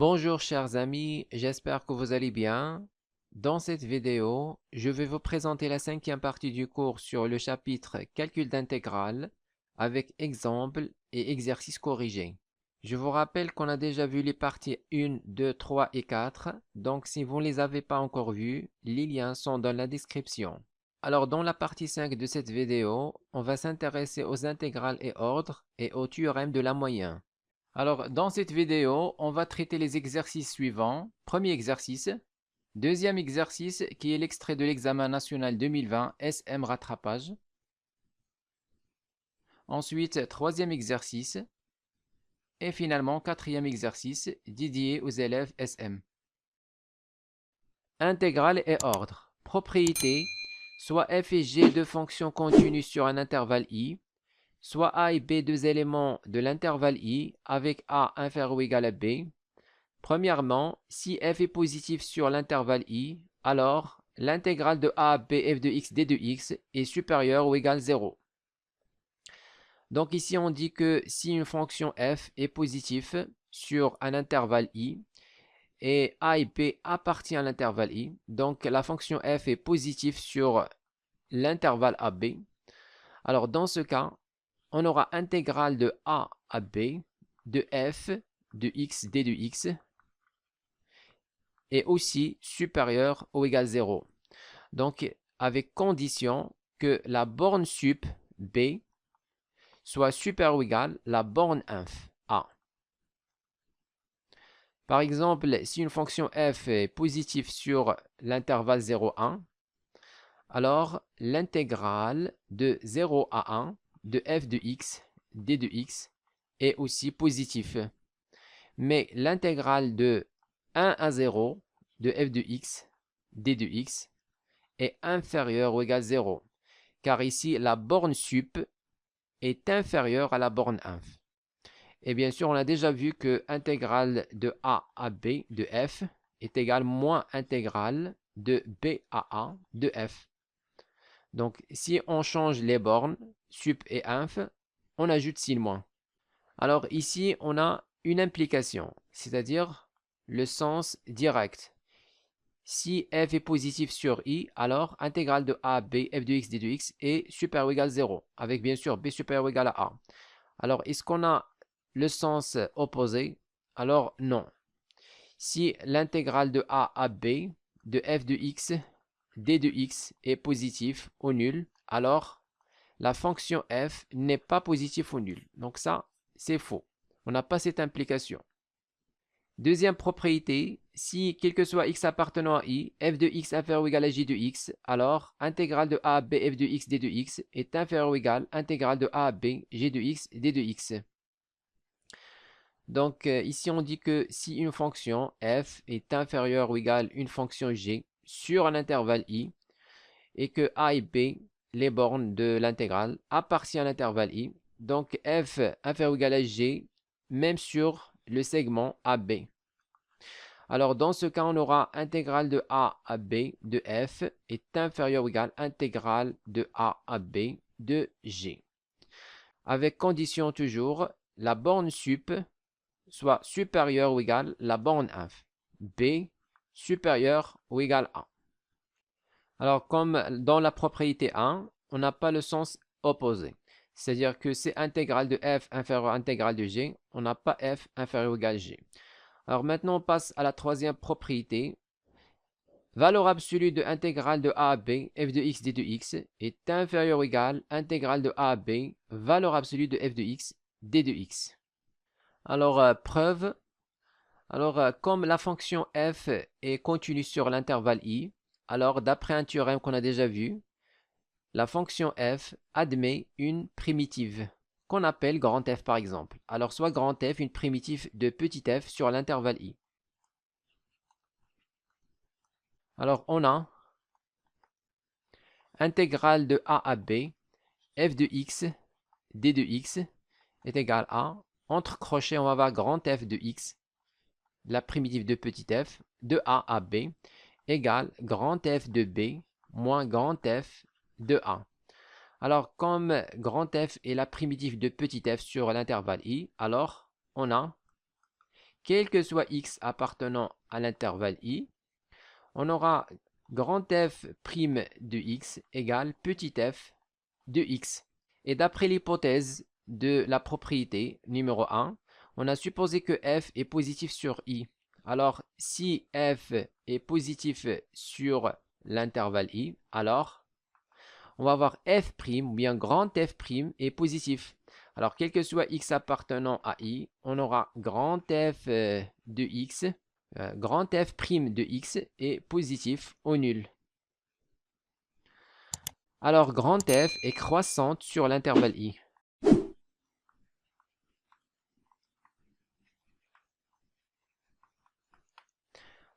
Bonjour chers amis, j'espère que vous allez bien. Dans cette vidéo, je vais vous présenter la cinquième partie du cours sur le chapitre Calcul d'intégrale avec exemples et exercices corrigés. Je vous rappelle qu'on a déjà vu les parties 1, 2, 3 et 4, donc si vous ne les avez pas encore vues, les liens sont dans la description. Alors dans la partie 5 de cette vidéo, on va s'intéresser aux intégrales et ordres et au théorème de la moyenne. Alors, dans cette vidéo, on va traiter les exercices suivants. Premier exercice. Deuxième exercice, qui est l'extrait de l'examen national 2020 SM rattrapage. Ensuite, troisième exercice. Et finalement, quatrième exercice, dédié aux élèves SM. Intégrale et ordre. Propriété. Soit f et g de fonctions continues sur un intervalle i, soit a et b deux éléments de l'intervalle i avec a inférieur ou égal à b. Premièrement, si f est positif sur l'intervalle i, alors l'intégrale de a b f de x d de x est supérieure ou égale 0. Donc ici on dit que si une fonction f est positive sur un intervalle i et a et b appartient à l'intervalle i, donc la fonction f est positive sur l'intervalle ab, alors dans ce cas, on aura intégrale de a à b de f de x d de x est aussi supérieur ou égal 0. Donc, avec condition que la borne sup b soit supérieure ou égale la borne inf a. Par exemple, si une fonction f est positive sur l'intervalle 0, 1, alors l'intégrale de 0 à 1 de f de x d de x est aussi positive. Mais l'intégrale de 1 à 0 de f de x d de x est inférieure ou égale 0, car ici la borne sup est inférieure à la borne inf. Et bien sûr, on a déjà vu que intégrale de a à b de f est égale moins intégrale de b à a de f. Donc, si on change les bornes, sup et inf, on ajoute signe moins. Alors ici, on a une implication, c'est-à-dire le sens direct. Si f est positif sur i, alors intégrale de a, b, f de x, d de x est supérieur ou égal à 0, avec bien sûr b supérieur ou égal à a. Alors, est-ce qu'on a le sens opposé? Alors, non. Si l'intégrale de a à b de f de x, d de x est positif ou nul, alors la fonction f n'est pas positive ou nulle. Donc ça, c'est faux. On n'a pas cette implication. Deuxième propriété, si quel que soit x appartenant à i, f de x inférieur ou égal à j de x, alors intégrale de a à b f de x d de x est inférieure ou égale intégrale de a à b g de x d de x. Donc ici on dit que si une fonction f est inférieure ou égale une fonction g sur un intervalle i et que a et b, les bornes de l'intégrale, appartiennent à l'intervalle i, donc f inférieur ou égal à g même sur le segment AB. Alors dans ce cas, on aura intégrale de a à b de f est inférieure ou égale intégrale de a à b de g. Avec condition toujours, la borne sup soit supérieure ou égale la borne inf. B supérieure ou égale a. Alors comme dans la propriété 1, on n'a pas le sens opposé. C'est-à-dire que c'est intégrale de f inférieure à intégrale de g, on n'a pas f inférieur ou égal g. Alors maintenant, on passe à la troisième propriété. Valeur absolue de intégrale de a à b, f de x d de x, est inférieure ou égale intégrale de a à b, valeur absolue de f de x d de x. Alors, preuve. Alors, comme la fonction f est continue sur l'intervalle i, alors d'après un théorème qu'on a déjà vu, la fonction f admet une primitive qu'on appelle grand F par exemple. Alors, soit grand F, une primitive de petit f sur l'intervalle i. Alors, on a intégrale de a à b, f de x, d de x est égal à, entre crochets, on va avoir grand F de x, la primitive de petit f, de a à b, égale grand F de b moins grand F de a. Alors, comme grand F est la primitive de petit f sur l'intervalle i, alors on a quel que soit x appartenant à l'intervalle i, on aura grand f' de x égale petit f de x. Et d'après l'hypothèse de la propriété numéro 1, on a supposé que f est positif sur i. Alors, si f est positif sur l'intervalle i, alors on va avoir f' ou bien grand f' est positif. Alors, quel que soit x appartenant à i, on aura grand f de x, grand f' de x est positif ou nul. Alors, grand f est croissante sur l'intervalle i.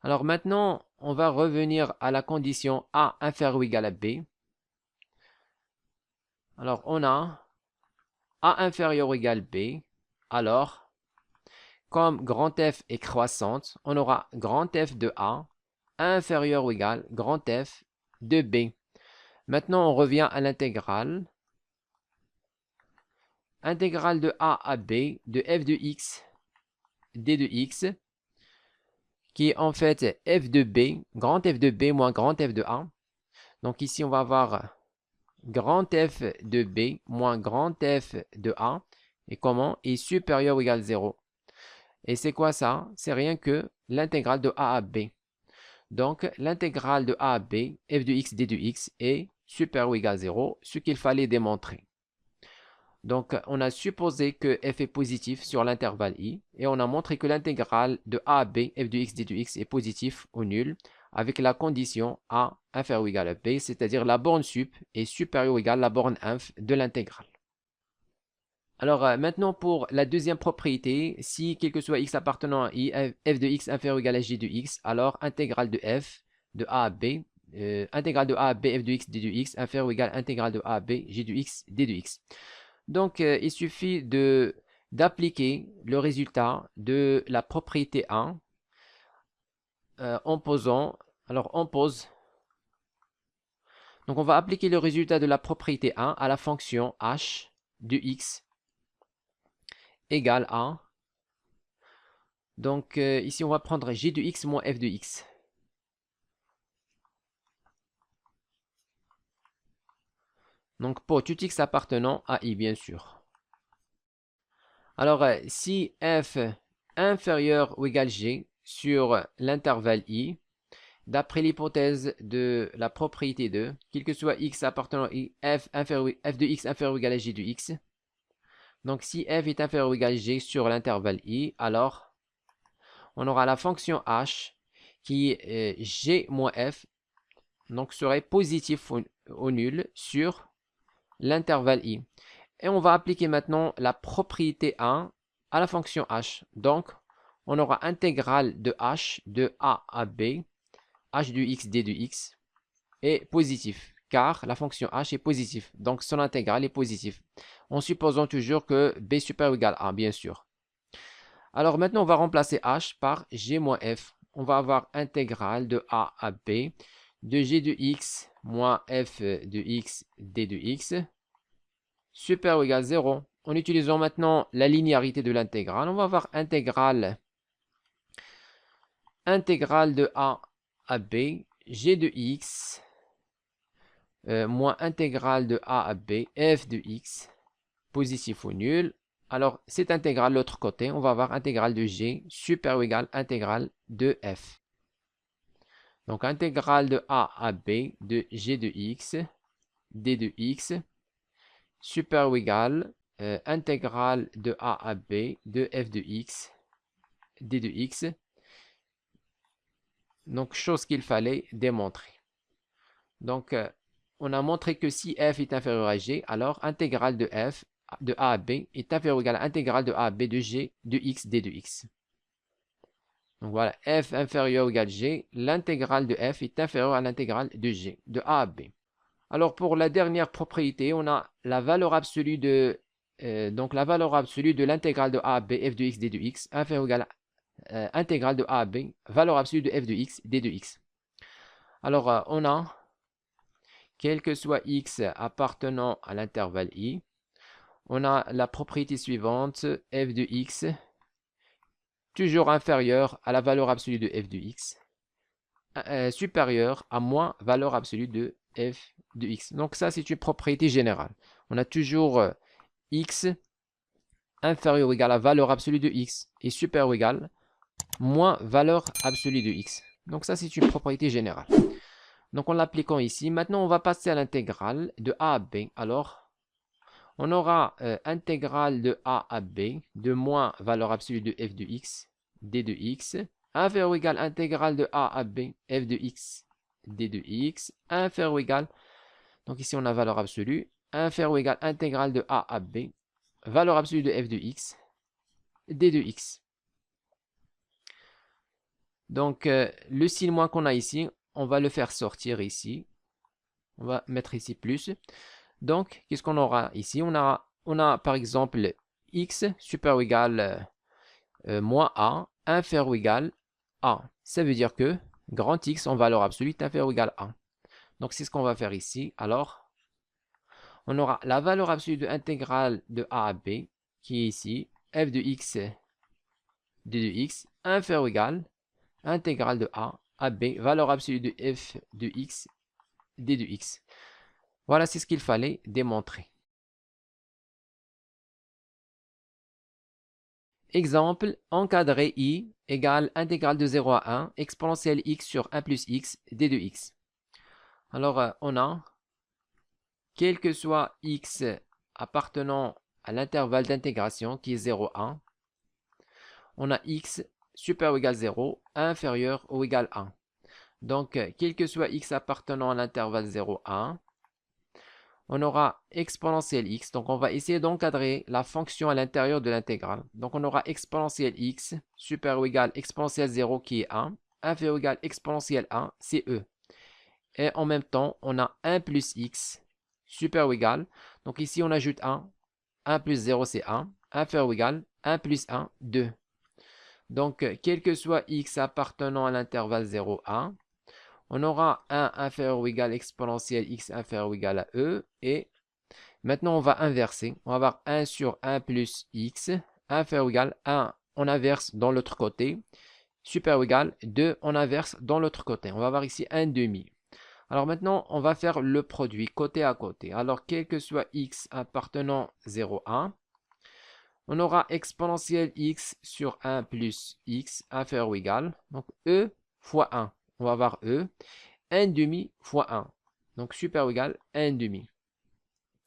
Alors maintenant, on va revenir à la condition a inférieur ou égal à b. Alors, on a a inférieur ou égal à b. Alors, comme grand f est croissante, on aura grand f de a inférieur ou égal à grand f de b. Maintenant, on revient à l'intégrale. Intégrale de a à b de f de x d de x, qui est en fait f de b, grand f de b moins grand f de a. Donc ici, on va avoir grand f de b moins grand f de a et comment est supérieur ou égal à 0. Et c'est quoi ça? C'est rien que l'intégrale de a à b. Donc l'intégrale de a à b, f de x d de x est supérieur ou égal à 0, ce qu'il fallait démontrer. Donc on a supposé que f est positif sur l'intervalle i et on a montré que l'intégrale de a à b, f de x d de x est positif ou nul avec la condition a inférieur ou égal à b, c'est-à-dire la borne sup est supérieure ou égale à la borne inf de l'intégrale. Alors maintenant pour la deuxième propriété, si quel que soit x appartenant à i, f de x inférieur ou égal à j de x, alors intégrale de f de a à b, intégrale de a à b f de x d de x inférieur ou égal à intégrale de a à b j de x d de x. Donc il suffit d'appliquer le résultat de la propriété 1 en posant, alors on pose. Donc on va appliquer le résultat de la propriété 1 à la fonction h de x égale à. Donc ici on va prendre g de x moins f de x. Donc pour tout x appartenant à i bien sûr. Alors si f inférieur ou égal g sur l'intervalle i, d'après l'hypothèse de la propriété 2, quel que soit x appartenant à i, f de x inférieur ou égal à g de x. Donc si f est inférieur ou égal à g sur l'intervalle i, alors on aura la fonction h qui est g moins f, donc serait positif ou nul sur l'intervalle i. Et on va appliquer maintenant la propriété 1 à la fonction h. Donc on aura intégrale de h de a à b, h de x d de x est positif, car la fonction h est positive, donc son intégrale est positive, en supposant toujours que b supérieur ou égal à 1, bien sûr. Alors maintenant, on va remplacer h par g moins f. On va avoir intégrale de a à b de g de x moins f de x d de x supérieur ou égal à 0. En utilisant maintenant la linéarité de l'intégrale, on va avoir intégrale de a à b g de x moins intégrale de a à b f de x positif ou nul. Alors cette intégrale de l'autre côté, on va avoir intégrale de g supérieur ou égal à intégrale de f. Donc intégrale de a à b de g de x d de x supérieur ou égal intégrale de a à b de f de x d de x. Donc chose qu'il fallait démontrer. Donc on a montré que si f est inférieur à g, alors intégrale de f de a à b est inférieur ou égal à intégrale de a à b de g de x d de x. Donc voilà, f inférieur ou égal à g, l'intégrale de f est inférieure à l'intégrale de g de a à b. Alors pour la dernière propriété, on a la valeur absolue de l'intégrale de a à b f de x d de x inférieure ou égal à intégrale de a à b, valeur absolue de f de x d de x. Alors on a quel que soit x appartenant à l'intervalle i, on a la propriété suivante, f de x toujours inférieur à la valeur absolue de f de x, supérieur à moins valeur absolue de f de x. Donc ça, c'est une propriété générale. On a toujours x inférieur ou égal à valeur absolue de x et supérieur ou égal moins valeur absolue de x. Donc ça, c'est une propriété générale. Donc en l'appliquant ici, maintenant on va passer à l'intégrale de a à b. Alors, on aura intégrale de a à b de moins valeur absolue de f de x, d de x, inférieur ou égal intégrale de a à b, f de x, d de x, inférieur ou égal, donc ici on a valeur absolue, inférieur ou égal intégrale de a à b, valeur absolue de f de x, d de x. Donc le signe moins qu'on a ici, on va le faire sortir ici. On va mettre ici plus. Donc, qu'est-ce qu'on aura ici? On a par exemple x supérieur ou égal moins a, inférieur ou égal a. Ça veut dire que grand x en valeur absolue est inférieur ou égal à 1. Donc, c'est ce qu'on va faire ici. Alors, on aura la valeur absolue de l'intégrale de a à b, qui est ici, f de x, d de x, inférieur ou égal intégrale de a à b, valeur absolue de f de x, d de x. Voilà, c'est ce qu'il fallait démontrer. Exemple, encadré i égale intégrale de 0 à 1, exponentielle x sur 1 plus x, d de x. Alors, on a, quel que soit x appartenant à l'intervalle d'intégration qui est 0 à 1, on a x supérieur ou égal 0, inférieur ou égal 1. Donc, quel que soit x appartenant à l'intervalle 0 à 1, on aura exponentielle x. Donc, on va essayer d'encadrer la fonction à l'intérieur de l'intégrale. Donc, on aura exponentielle x supérieur ou égal exponentielle 0 qui est 1, inférieur ou égal exponentielle 1, c'est e. Et en même temps, on a 1 plus x supérieur ou égal. Donc, ici, on ajoute 1. 1 plus 0, c'est 1. Inférieur ou égal 1 plus 1, 2. Donc, quel que soit x appartenant à l'intervalle 0 à 1, on aura 1 inférieur ou égal exponentielle x inférieur ou égal à e. Et maintenant, on va inverser. On va avoir 1 sur 1 plus x inférieur ou égal 1. On inverse dans l'autre côté. Supérieur ou égal 2. On inverse dans l'autre côté. On va avoir ici 1 demi. Alors maintenant, on va faire le produit côté à côté. Alors, quel que soit x appartenant 0 à 1, on aura exponentielle x sur 1 plus x inférieur ou égal. Donc, e fois 1. On va avoir e. 1 demi fois 1. Donc, supérieur ou égal 1 demi.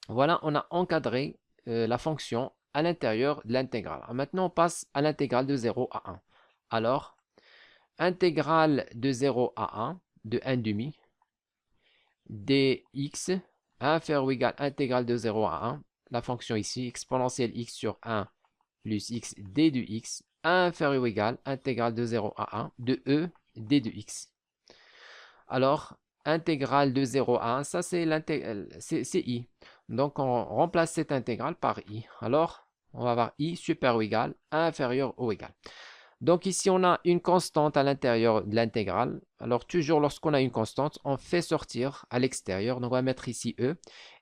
Voilà, on a encadré la fonction à l'intérieur de l'intégrale. Maintenant, on passe à l'intégrale de 0 à 1. Alors, intégrale de 0 à 1 de 1 demi dx inférieur ou égal intégrale de 0 à 1. La fonction ici, exponentielle x sur 1 plus x d de x inférieur ou égal intégrale de 0 à 1 de e d de x. Alors, intégrale de 0 à 1, ça c'est i. Donc, on remplace cette intégrale par i. Alors, on va avoir i supérieur ou égal, inférieur ou égal. Donc, ici, on a une constante à l'intérieur de l'intégrale. Alors, toujours lorsqu'on a une constante, on fait sortir à l'extérieur. Donc, on va mettre ici e.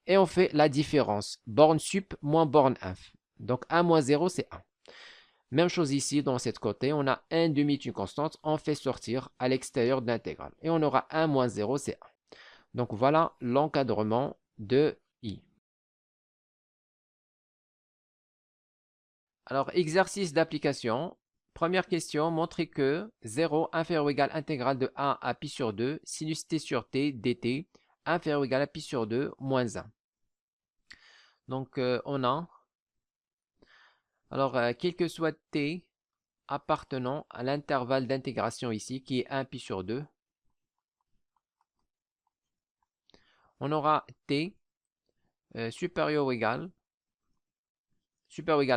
Et on fait la différence. Borne sup moins borne inf. Donc, 1 moins 0, c'est 1. Même chose ici, dans cette côté, on a 1 demi une constante, on fait sortir à l'extérieur de l'intégrale. Et on aura 1 moins 0, c'est 1. Donc voilà l'encadrement de i. Alors, exercice d'application. Première question, montrer que 0 inférieur ou égal intégrale de 1 à pi sur 2, sinus t sur t dt, inférieur ou égal à pi sur 2, moins 1. Donc, on a, alors, quel que soit t appartenant à l'intervalle d'intégration ici, qui est 1 pi sur 2, on aura t supérieur ou égal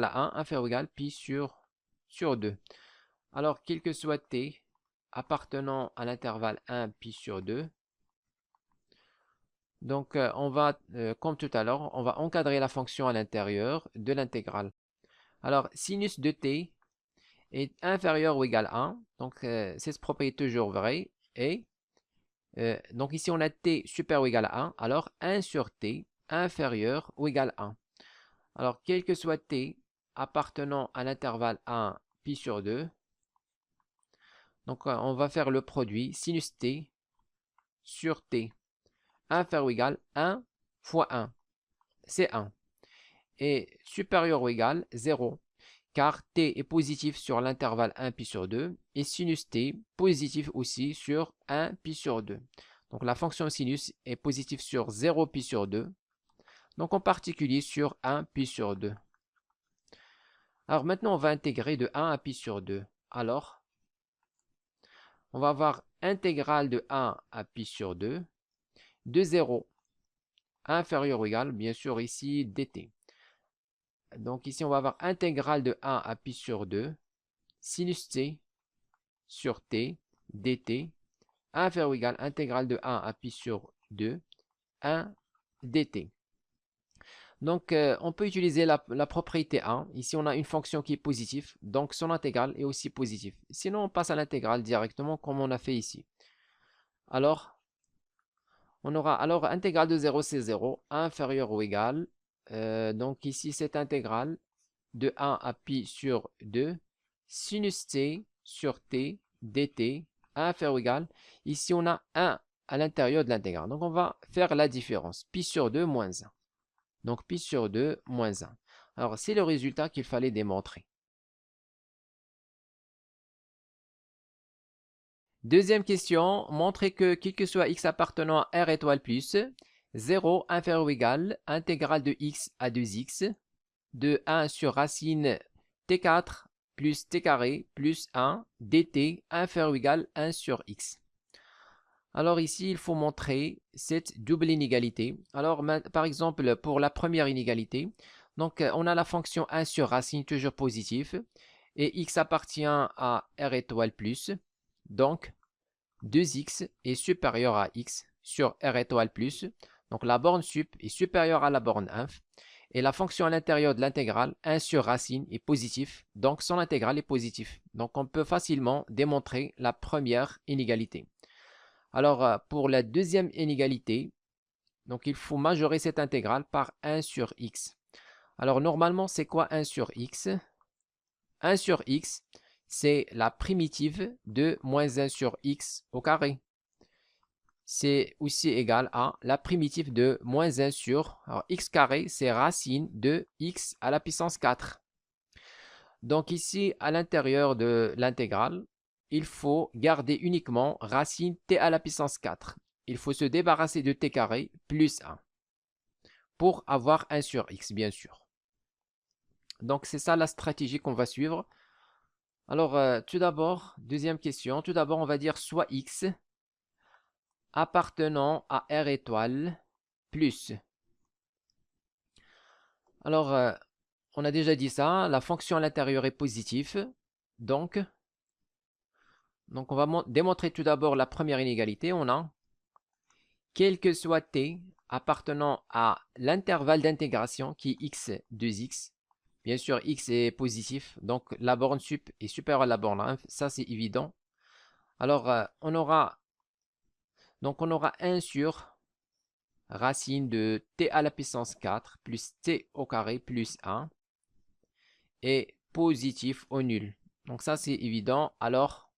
à 1, inférieur ou égal pi sur 2. Alors, quel que soit t appartenant à l'intervalle 1 pi sur 2, donc on va, comme tout à l'heure, on va encadrer la fonction à l'intérieur de l'intégrale. Alors, sinus de t est inférieur ou égal à 1, donc cette propriété est toujours vraie, et donc ici on a t supérieur ou égal à 1, alors 1 sur t inférieur ou égal à 1. Alors, quel que soit t appartenant à l'intervalle 1 pi sur 2, Donc, on va faire le produit sinus t sur t inférieur ou égal 1 fois 1, c'est 1. Et supérieur ou égal 0, car t est positif sur l'intervalle 1 pi sur 2 et sinus t positif aussi sur 1 pi sur 2. Donc la fonction sinus est positive sur 0 pi sur 2, donc en particulier sur 1 pi sur 2. Alors maintenant on va intégrer de 1 à pi sur 2. Alors on va avoir intégrale de 1 à pi sur 2 de 0 inférieur ou égal, bien sûr ici dt. Donc ici on va avoir intégrale de 1 à pi sur 2 sinus t sur t dt inférieur ou égal intégrale de 1 à pi sur 2 1 dt. Donc on peut utiliser la propriété 1. Ici on a une fonction qui est positive, donc son intégrale est aussi positive. Sinon on passe à l'intégrale directement comme on a fait ici. Alors on aura intégrale de 0 c'est 0 inférieur ou égal. Donc ici cette intégrale de 1 à pi sur 2 sinus t sur t dt inférieur ou égal. Ici on a 1 à l'intérieur de l'intégrale. Donc on va faire la différence. Pi sur 2 moins 1. Donc pi sur 2 moins 1. Alors c'est le résultat qu'il fallait démontrer. Deuxième question, montrer que quel que soit x appartenant à R étoile plus 0 inférieur ou égal intégrale de x à 2x de 1 sur racine t4 plus t carré plus 1 dt inférieur ou égal 1 sur x. Alors ici, il faut montrer cette double inégalité. Alors par exemple, pour la première inégalité, donc on a la fonction 1 sur racine toujours positif et x appartient à R étoile plus. Donc 2x est supérieur à x sur R étoile plus. Donc la borne sup est supérieure à la borne inf. Et la fonction à l'intérieur de l'intégrale 1 sur racine est positif, donc son intégrale est positive. Donc on peut facilement démontrer la première inégalité. Alors pour la deuxième inégalité, donc il faut majorer cette intégrale par 1 sur x. Alors normalement c'est quoi 1 sur x? 1 sur x, c'est la primitive de moins 1 sur x au carré. C'est aussi égal à la primitive de moins 1 sur, alors x carré, c'est racine de x à la puissance 4. Donc ici, à l'intérieur de l'intégrale, il faut garder uniquement racine t à la puissance 4. Il faut se débarrasser de t carré plus 1 pour avoir 1 sur x, bien sûr. Donc c'est ça la stratégie qu'on va suivre. Alors tout d'abord, deuxième question, tout d'abord on va dire soit x appartenant à R étoile plus. Alors, on a déjà dit ça, la fonction à l'intérieur est positive. Donc on va démontrer tout d'abord la première inégalité. On a, quel que soit t appartenant à l'intervalle d'intégration qui est x 2x, bien sûr x est positif, donc la borne sup est supérieure à la borne inf, ça c'est évident. Alors, on aura 1 sur racine de t à la puissance 4 plus t au carré plus 1 est positif ou nul. Donc ça c'est évident. Alors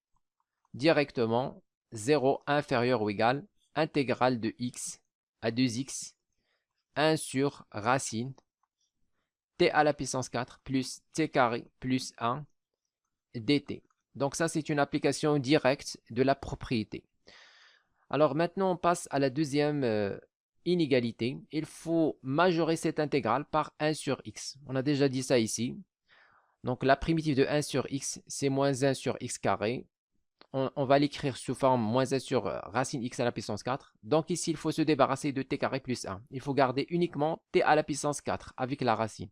directement 0 inférieur ou égal intégrale de x à 2x 1 sur racine t à la puissance 4 plus t carré plus 1 dt. Donc ça c'est une application directe de la propriété. Alors maintenant on passe à la deuxième inégalité. Il faut majorer cette intégrale par 1 sur x. On a déjà dit ça ici. Donc la primitive de 1 sur x, c'est moins 1 sur x carré. On va l'écrire sous forme moins 1 sur racine x à la puissance 4. Donc ici, il faut se débarrasser de t carré plus 1. Il faut garder uniquement t à la puissance 4 avec la racine.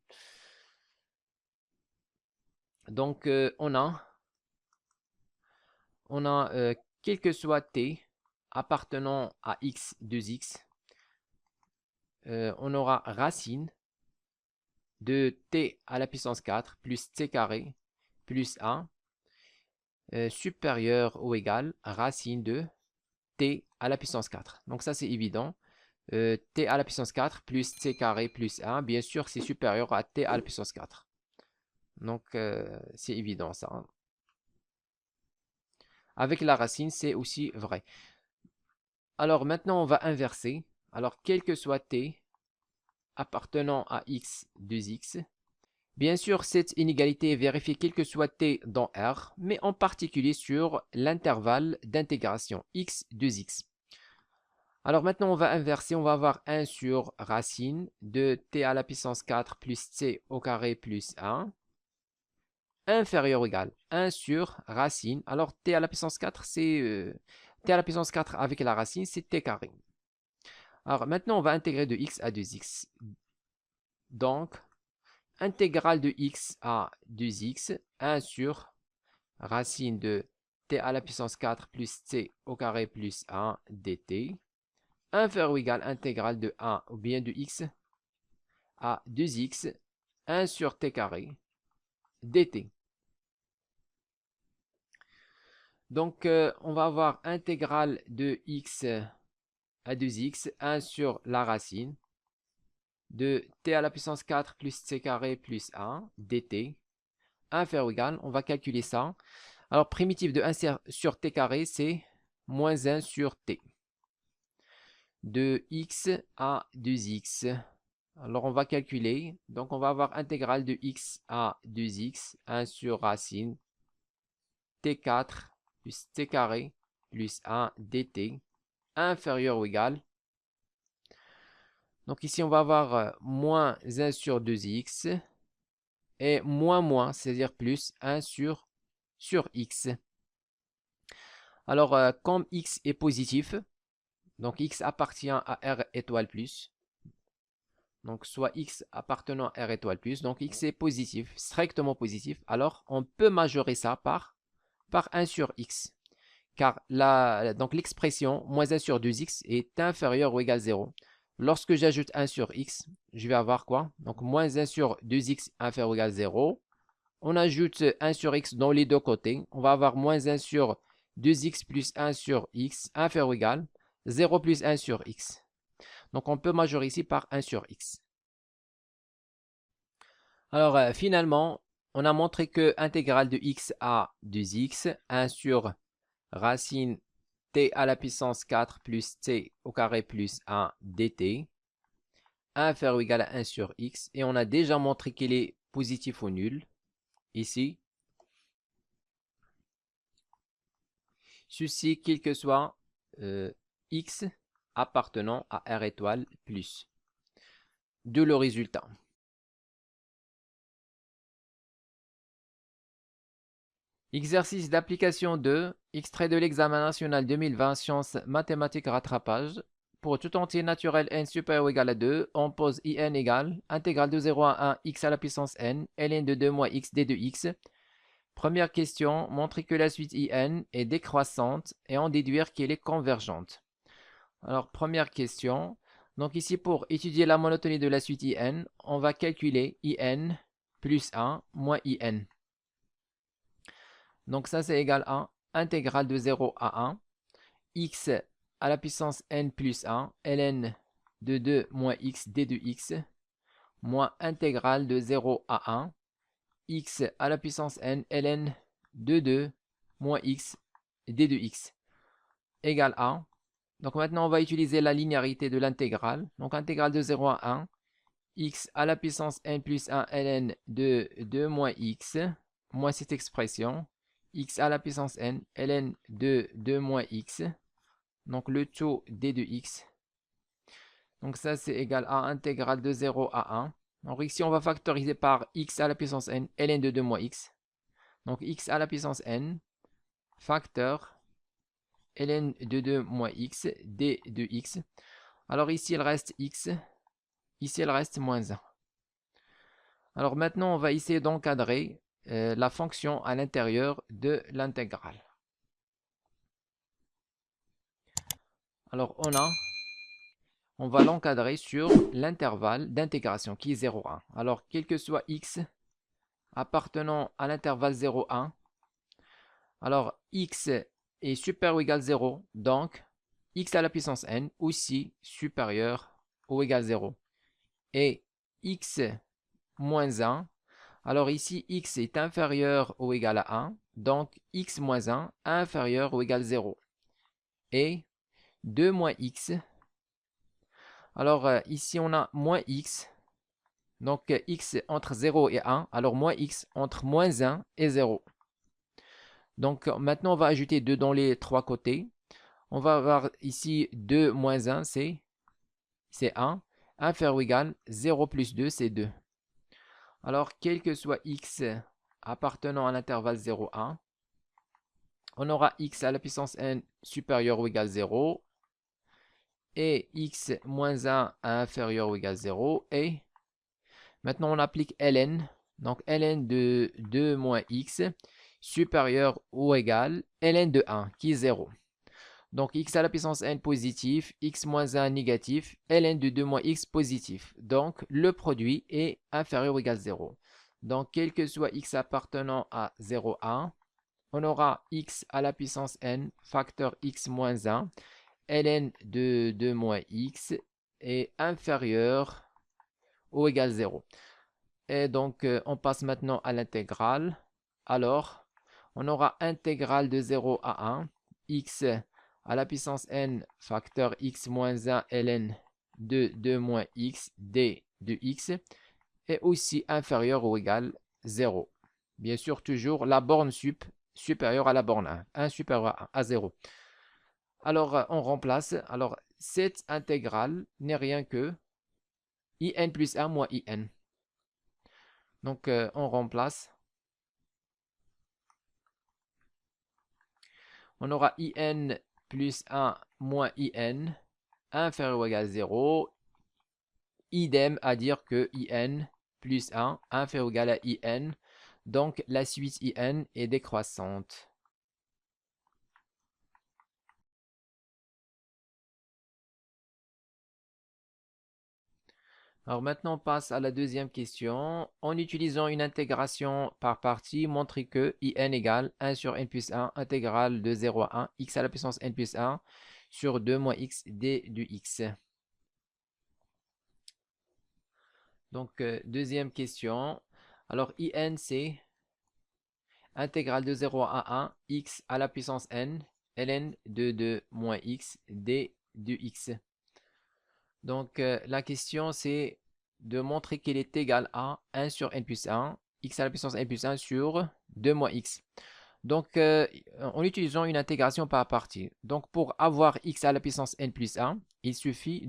Donc on a quel que soit t appartenant à x 2x, on aura racine de t à la puissance 4 plus t carré plus 1 supérieur ou égal à racine de t à la puissance 4. Donc ça c'est évident. T à la puissance 4 plus t carré plus 1, bien sûr c'est supérieur à t à la puissance 4. Donc c'est évident ça. avec la racine, c'est aussi vrai. Alors maintenant, on va inverser. Alors, quel que soit t appartenant à x, 2x, bien sûr, cette inégalité est vérifiée quel que soit t dans R, mais en particulier sur l'intervalle d'intégration x, 2x. Alors maintenant, on va inverser, on va avoir 1 sur racine de t à la puissance 4 plus t au carré plus 1, inférieur ou égal 1 sur racine. Alors t à la puissance 4, c'est t à la puissance 4 avec la racine, c'est t carré. Alors maintenant, on va intégrer de x à 2x. Donc, intégrale de x à 2x, 1 sur racine de t à la puissance 4 plus t au carré plus 1 dt, inférieur ou égal intégrale de 1 ou bien de x à 2x, 1 sur t carré dt. Donc, on va avoir intégrale de x à 2x, 1 sur la racine de t à la puissance 4 plus t carré plus 1 dt, inférieur ou égal, on va calculer ça. Alors, primitif de 1 sur t carré, c'est moins 1 sur t. De x à 2x. Alors, on va calculer. Donc, on va avoir intégrale de x à 2x, 1 sur racine, t4 plus t carré plus 1 dt, inférieur ou égal. Donc, ici, on va avoir moins 1 sur 2x et moins, c'est-à-dire plus 1 sur x. Alors, comme x est positif, donc x appartient à R étoile plus, donc soit x appartenant à R étoile plus, donc x est positif, strictement positif, alors on peut majorer ça par 1 sur x, car donc l'expression moins 1 sur 2x est inférieure ou égale 0. Lorsque j'ajoute 1 sur x, je vais avoir quoi? Donc moins 1 sur 2x inférieur ou égal 0. On ajoute 1 sur x dans les deux côtés. On va avoir moins 1 sur 2x plus 1 sur x inférieur ou égal 0 plus 1 sur x. Donc on peut majorer ici par 1 sur x. Alors finalement, on a montré que intégrale de x à 2x, 1 sur racine t à la puissance 4 plus t au carré plus 1 dt, inférieur ou égal à 1 sur x. Et on a déjà montré qu'il est positif ou nul, ici. Ceci, quel que soit x appartenant à R étoile plus. De le résultat. Exercice d'application 2, extrait de l'examen national 2020 sciences mathématiques rattrapage. Pour tout entier naturel n supérieur ou égal à 2, on pose in égale intégrale de 0 à 1 x à la puissance n, ln de 2 moins x d de x. Première question, montrer que la suite in est décroissante et en déduire qu'elle est convergente. Alors, première question. Donc ici, pour étudier la monotonie de la suite in, on va calculer in plus 1 moins in. Donc ça, c'est égal à intégrale de 0 à 1, x à la puissance n plus 1, ln de 2 moins x d de x, moins intégrale de 0 à 1, x à la puissance n, ln de 2 moins x d de x, égale à. Donc maintenant, on va utiliser la linéarité de l'intégrale. Donc intégrale de 0 à 1, x à la puissance n plus 1 ln de 2 moins x, moins cette expression, x à la puissance n, ln de 2 moins x, donc le taux d de x. Donc ça, c'est égal à intégrale de 0 à 1. Donc ici, on va factoriser par x à la puissance n, ln de 2 moins x. Donc x à la puissance n, facteur ln de 2 moins x, d de x. Alors ici, il reste x. Ici, il reste moins 1. Alors maintenant, on va essayer d'encadrer la fonction à l'intérieur de l'intégrale. Alors on va l'encadrer sur l'intervalle d'intégration qui est 0, 1. Alors, quel que soit x appartenant à l'intervalle 0, 1, alors x est supérieur ou égal à 0, donc x à la puissance n aussi supérieur ou égal à 0. Et x moins 1, Alors ici, x est inférieur ou égal à 1, donc x moins 1 inférieur ou égal à 0. Et 2 moins x. Alors ici, on a moins x. Donc x entre 0 et 1. Alors moins x entre moins 1 et 0. Donc maintenant, on va ajouter 2 dans les trois côtés. On va avoir ici 2 moins 1, c'est 1. Inférieur ou égal, 0 plus 2, c'est 2. Alors, quel que soit x appartenant à l'intervalle 0, 1, on aura x à la puissance n supérieur ou égal à 0 et x moins 1 inférieur ou égal à 0. Et maintenant, on applique ln. Donc, ln de 2 moins x supérieur ou égal ln de 1 qui est 0. Donc, x à la puissance n positif, x moins 1 négatif, ln de 2 moins x positif. Donc, le produit est inférieur ou égal à 0. Donc, quel que soit x appartenant à 0, 1, on aura x à la puissance n facteur x moins 1, ln de 2 moins x est inférieur ou égal à 0. Et donc, on passe maintenant à l'intégrale. Alors, on aura intégrale de 0 à 1, x à la puissance n facteur x moins 1 ln de 2 moins x d de x est aussi inférieur ou égal à 0. Bien sûr, toujours la borne supérieure à la borne 1, 1 supérieur à 0. Alors, on remplace. Alors, cette intégrale n'est rien que in plus 1 moins in. Donc, on remplace. On aura in plus 1 moins in inférieur ou égal à 0. Idem à dire que in plus 1 inférieur ou égal à in. Donc, la suite in est décroissante. Alors maintenant, on passe à la deuxième question. En utilisant une intégration par partie, montrez que in égale 1 sur n plus 1 intégrale de 0 à 1 x à la puissance n plus 1 sur 2 moins x d de x. Donc, deuxième question. Alors, in, c'est intégrale de 0 à 1 x à la puissance n ln de 2 moins x d de x. Donc, la question, c'est de montrer qu'il est égal à 1 sur n plus 1, x à la puissance n plus 1 sur 2 moins x. Donc, en utilisant une intégration par partie. Donc, pour avoir x à la puissance n plus 1, il suffit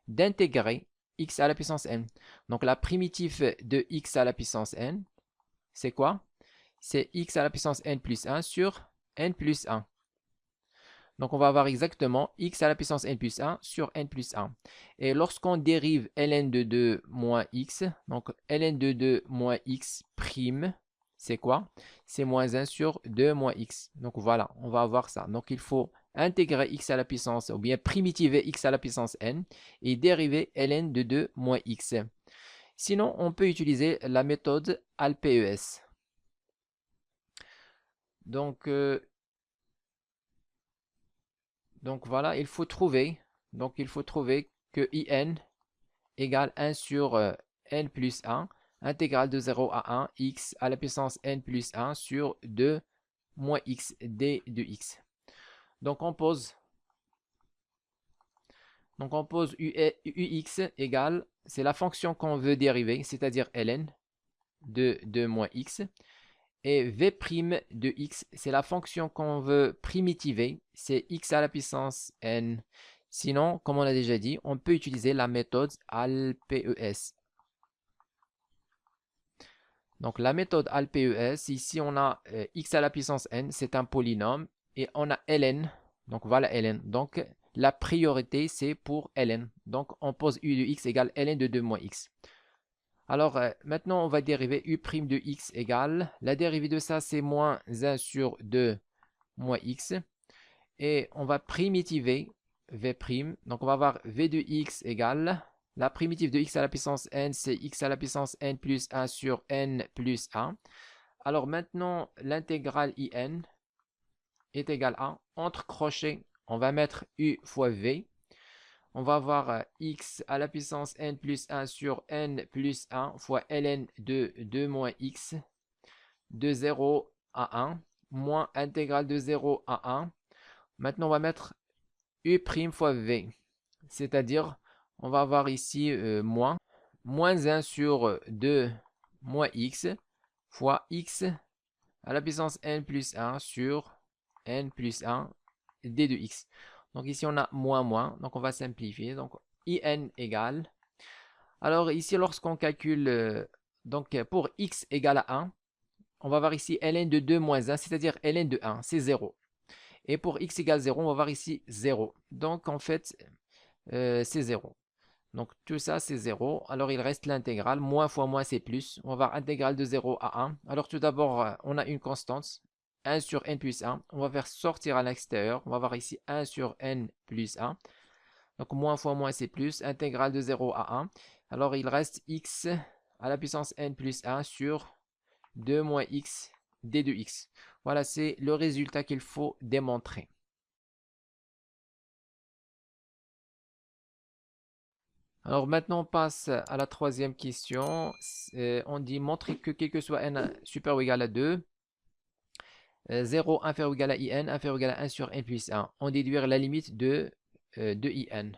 d'intégrer x à la puissance n. Donc, la primitive de x à la puissance n, c'est quoi? C'est x à la puissance n plus 1 sur n plus 1. Donc, on va avoir exactement x à la puissance n plus 1 sur n plus 1. Et lorsqu'on dérive ln de 2 moins x, donc ln de 2 moins x prime, c'est quoi? C'est moins 1 sur 2 moins x. Donc, voilà, on va avoir ça. Donc, il faut intégrer x à la puissance, ou bien primitiver x à la puissance n, et dériver ln de 2 moins x. Sinon, on peut utiliser la méthode ALPES. Donc voilà, il faut trouver que in égale 1 sur n plus 1, intégrale de 0 à 1, x à la puissance n plus 1 sur 2 moins x d de x. Donc on pose ux égale, c'est la fonction qu'on veut dériver, c'est-à-dire ln de 2 moins x. Et v' de x, c'est la fonction qu'on veut primitiver, c'est x à la puissance n. Sinon, comme on a déjà dit, on peut utiliser la méthode ALPES. Donc la méthode ALPES, ici on a x à la puissance n, c'est un polynôme, et on a ln, donc voilà ln. Donc la priorité c'est pour ln. Donc on pose u de x égale ln de 2 moins x. Alors, maintenant, on va dériver u' de x égale, la dérivée de ça, c'est moins 1 sur 2 moins x. Et on va primitiver v'. Donc, on va avoir v de x égale, la primitive de x à la puissance n, c'est x à la puissance n plus 1 sur n plus 1. Alors, maintenant, l'intégrale in est égale à, entre crochets, on va mettre u fois v. on va avoir x à la puissance n plus 1 sur n plus 1 fois ln de 2 moins x de 0 à 1 moins intégrale de 0 à 1. Maintenant, on va mettre u' fois v, c'est-à-dire on va avoir ici moins 1 sur 2 moins x fois x à la puissance n plus 1 sur n plus 1 d de x. Donc ici on a moins, donc on va simplifier. Donc in égale. Alors ici lorsqu'on calcule, donc pour x égale à 1, on va voir ici ln de 2 moins 1, c'est-à-dire ln de 1, c'est 0. Et pour x égale 0, on va voir ici 0. Donc en fait, c'est 0. Donc tout ça c'est 0. Alors il reste l'intégrale. Moins fois moins c'est plus. On va voir intégrale de 0 à 1. Alors tout d'abord, on a une constante. 1 sur n plus 1. On va faire sortir à l'extérieur. On va voir ici 1 sur n plus 1. Donc moins fois moins c'est plus. Intégrale de 0 à 1. Alors il reste x à la puissance n plus 1 sur 2 moins x d de x. Voilà, c'est le résultat qu'il faut démontrer. Alors maintenant, on passe à la troisième question. On dit montrer que quel que soit n supérieur ou égal à 2, 0 inférieur ou égal à in, inférieur ou égal à 1 sur n plus 1. On déduire la limite de in.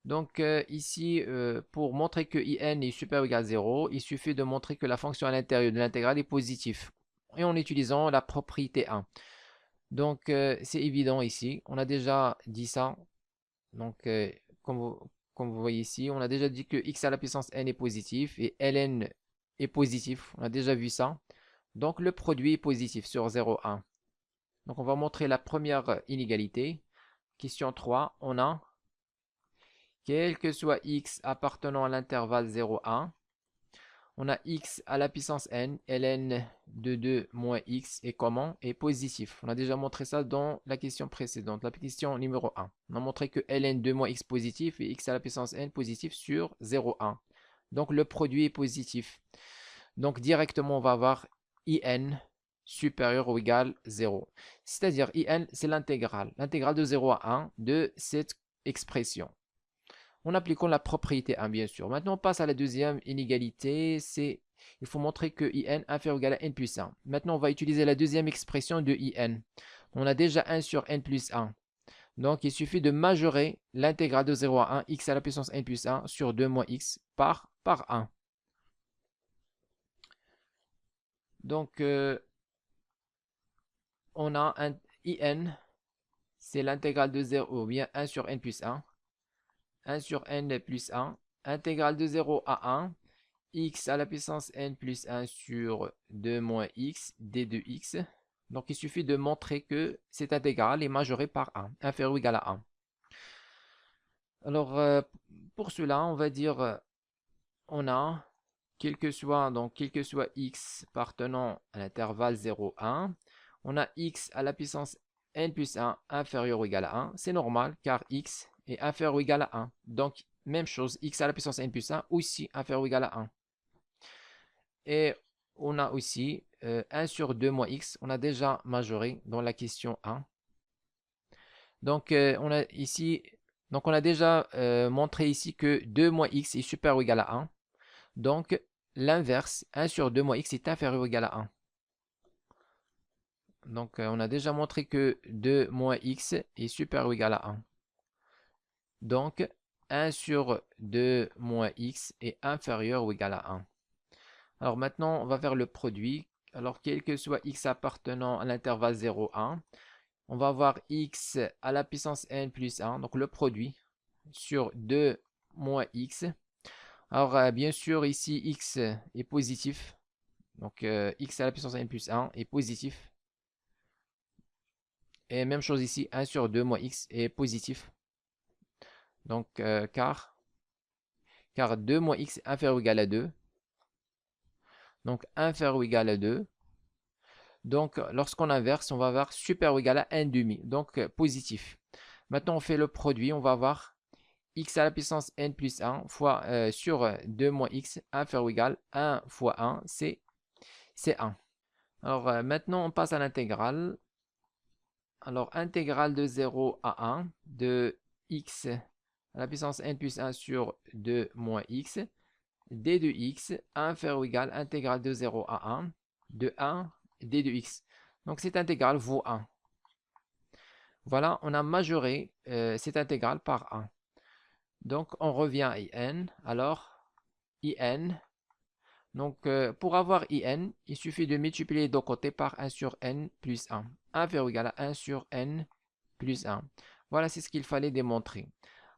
Donc ici, pour montrer que in est supérieur ou égal à 0, il suffit de montrer que la fonction à l'intérieur de l'intégrale est positive. Et en utilisant la propriété 1. Donc c'est évident ici. On a déjà dit ça. Donc comme vous voyez ici, on a déjà dit que x à la puissance n est positif et ln est positif. On a déjà vu ça. Donc le produit est positif sur 0, 1. Donc on va montrer la première inégalité. Question 3, on a quel que soit x appartenant à l'intervalle 0, 1, on a x à la puissance n, ln de 2 moins x est comment? Est positif. On a déjà montré ça dans la question précédente, la question numéro 1. On a montré que ln 2 moins x positif et x à la puissance n positif sur 0, 1. Donc le produit est positif. Donc directement on va avoir in supérieur ou égal 0. C'est-à-dire in c'est l'intégrale de 0 à 1 de cette expression. En appliquant la propriété 1, bien sûr. Maintenant, on passe à la deuxième inégalité. Il faut montrer que in inférieur ou égal à n plus 1. Maintenant, on va utiliser la deuxième expression de in. On a déjà 1 sur n plus 1. Donc, il suffit de majorer l'intégrale de 0 à 1, x à la puissance n plus 1 sur 2 moins x par 1. Donc, on a un in, c'est l'intégrale de 0, ou bien 1 sur n plus 1. 1 sur n plus 1, intégrale de 0 à 1, x à la puissance n plus 1 sur 2 moins x d de x. Donc il suffit de montrer que cette intégrale est majorée par 1, inférieur ou égal à 1. Alors pour cela, on va dire on a quel que soit x appartenant à l'intervalle 0, 1, on a x à la puissance n plus 1 inférieur ou égal à 1. C'est normal car x est inférieur ou égal à 1. Donc même chose, x à la puissance n plus 1 aussi inférieur ou égal à 1. Et on a aussi 1 sur 2 moins x. On a déjà majoré dans la question 1. Donc, on a ici, donc on a déjà montré ici que 2 moins x est supérieur ou égal à 1. Donc, l'inverse, 1 sur 2 moins x est inférieur ou égal à 1. Donc, on a déjà montré que 2 moins x est supérieur ou égal à 1. Donc, 1 sur 2 moins x est inférieur ou égal à 1. Alors maintenant, on va faire le produit. Alors, quel que soit x appartenant à l'intervalle 0, 1, on va avoir x à la puissance n plus 1, donc le produit, sur 2 moins x. Alors, bien sûr, ici, x est positif. Donc, x à la puissance n plus 1 est positif. Et même chose ici, 1 sur 2 moins x est positif. Donc, car 2 moins x est inférieur ou égal à 2. Donc, inférieur ou égal à 2. Donc, lorsqu'on inverse, on va avoir supérieur ou égal à 1,5. Donc, positif. Maintenant, on fait le produit. On va avoir x à la puissance n plus 1 fois sur 2 moins x inférieur ou égal à 1 fois 1, c'est 1. Alors, maintenant, on passe à l'intégrale. Alors, intégrale de 0 à 1 de x à la puissance n plus 1 sur 2 moins x, d de x inférieur ou égal intégrale de 0 à 1, de 1, d de x. Donc cette intégrale vaut 1. Voilà, on a majoré cette intégrale par 1. Donc on revient à in. Alors, in. Donc pour avoir in, il suffit de multiplier les deux côtés par 1 sur n plus 1. Inférieur ou égal à 1 sur n plus 1. Voilà, c'est ce qu'il fallait démontrer.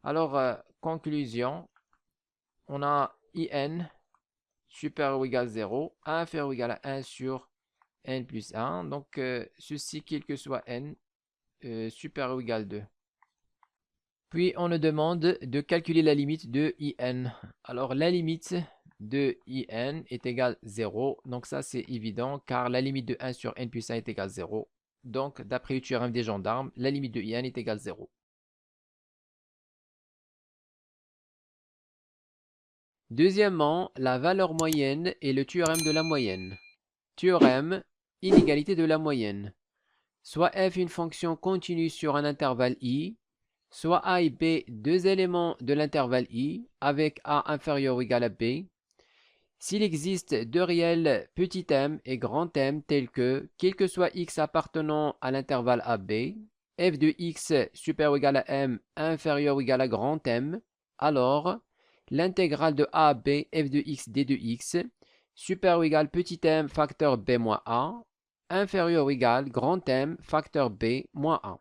Alors, conclusion, on a in supérieur ou égal à 0, inférieur ou égal à 1 sur n plus 1. Donc, ceci, quel que soit n, supérieur ou égal à 2. Puis, on nous demande de calculer la limite de in. Alors, la limite de in est égale à 0. Donc, ça, c'est évident, car la limite de 1 sur n plus 1 est égale à 0. Donc, d'après le théorème des gendarmes, la limite de in est égale à 0. Deuxièmement, la valeur moyenne et le théorème de la moyenne. Théorème, inégalité de la moyenne. Soit f une fonction continue sur un intervalle i, soit a et b deux éléments de l'intervalle i avec a inférieur ou égal à b. S'il existe deux réels petit m et grand m tels que, quel que soit x appartenant à l'intervalle ab, f de x supérieur ou égal à m inférieur ou égal à grand m, alors l'intégrale de a à b f de x d de x supérieur ou égal petit m facteur b moins a inférieur ou égal grand m facteur b moins a.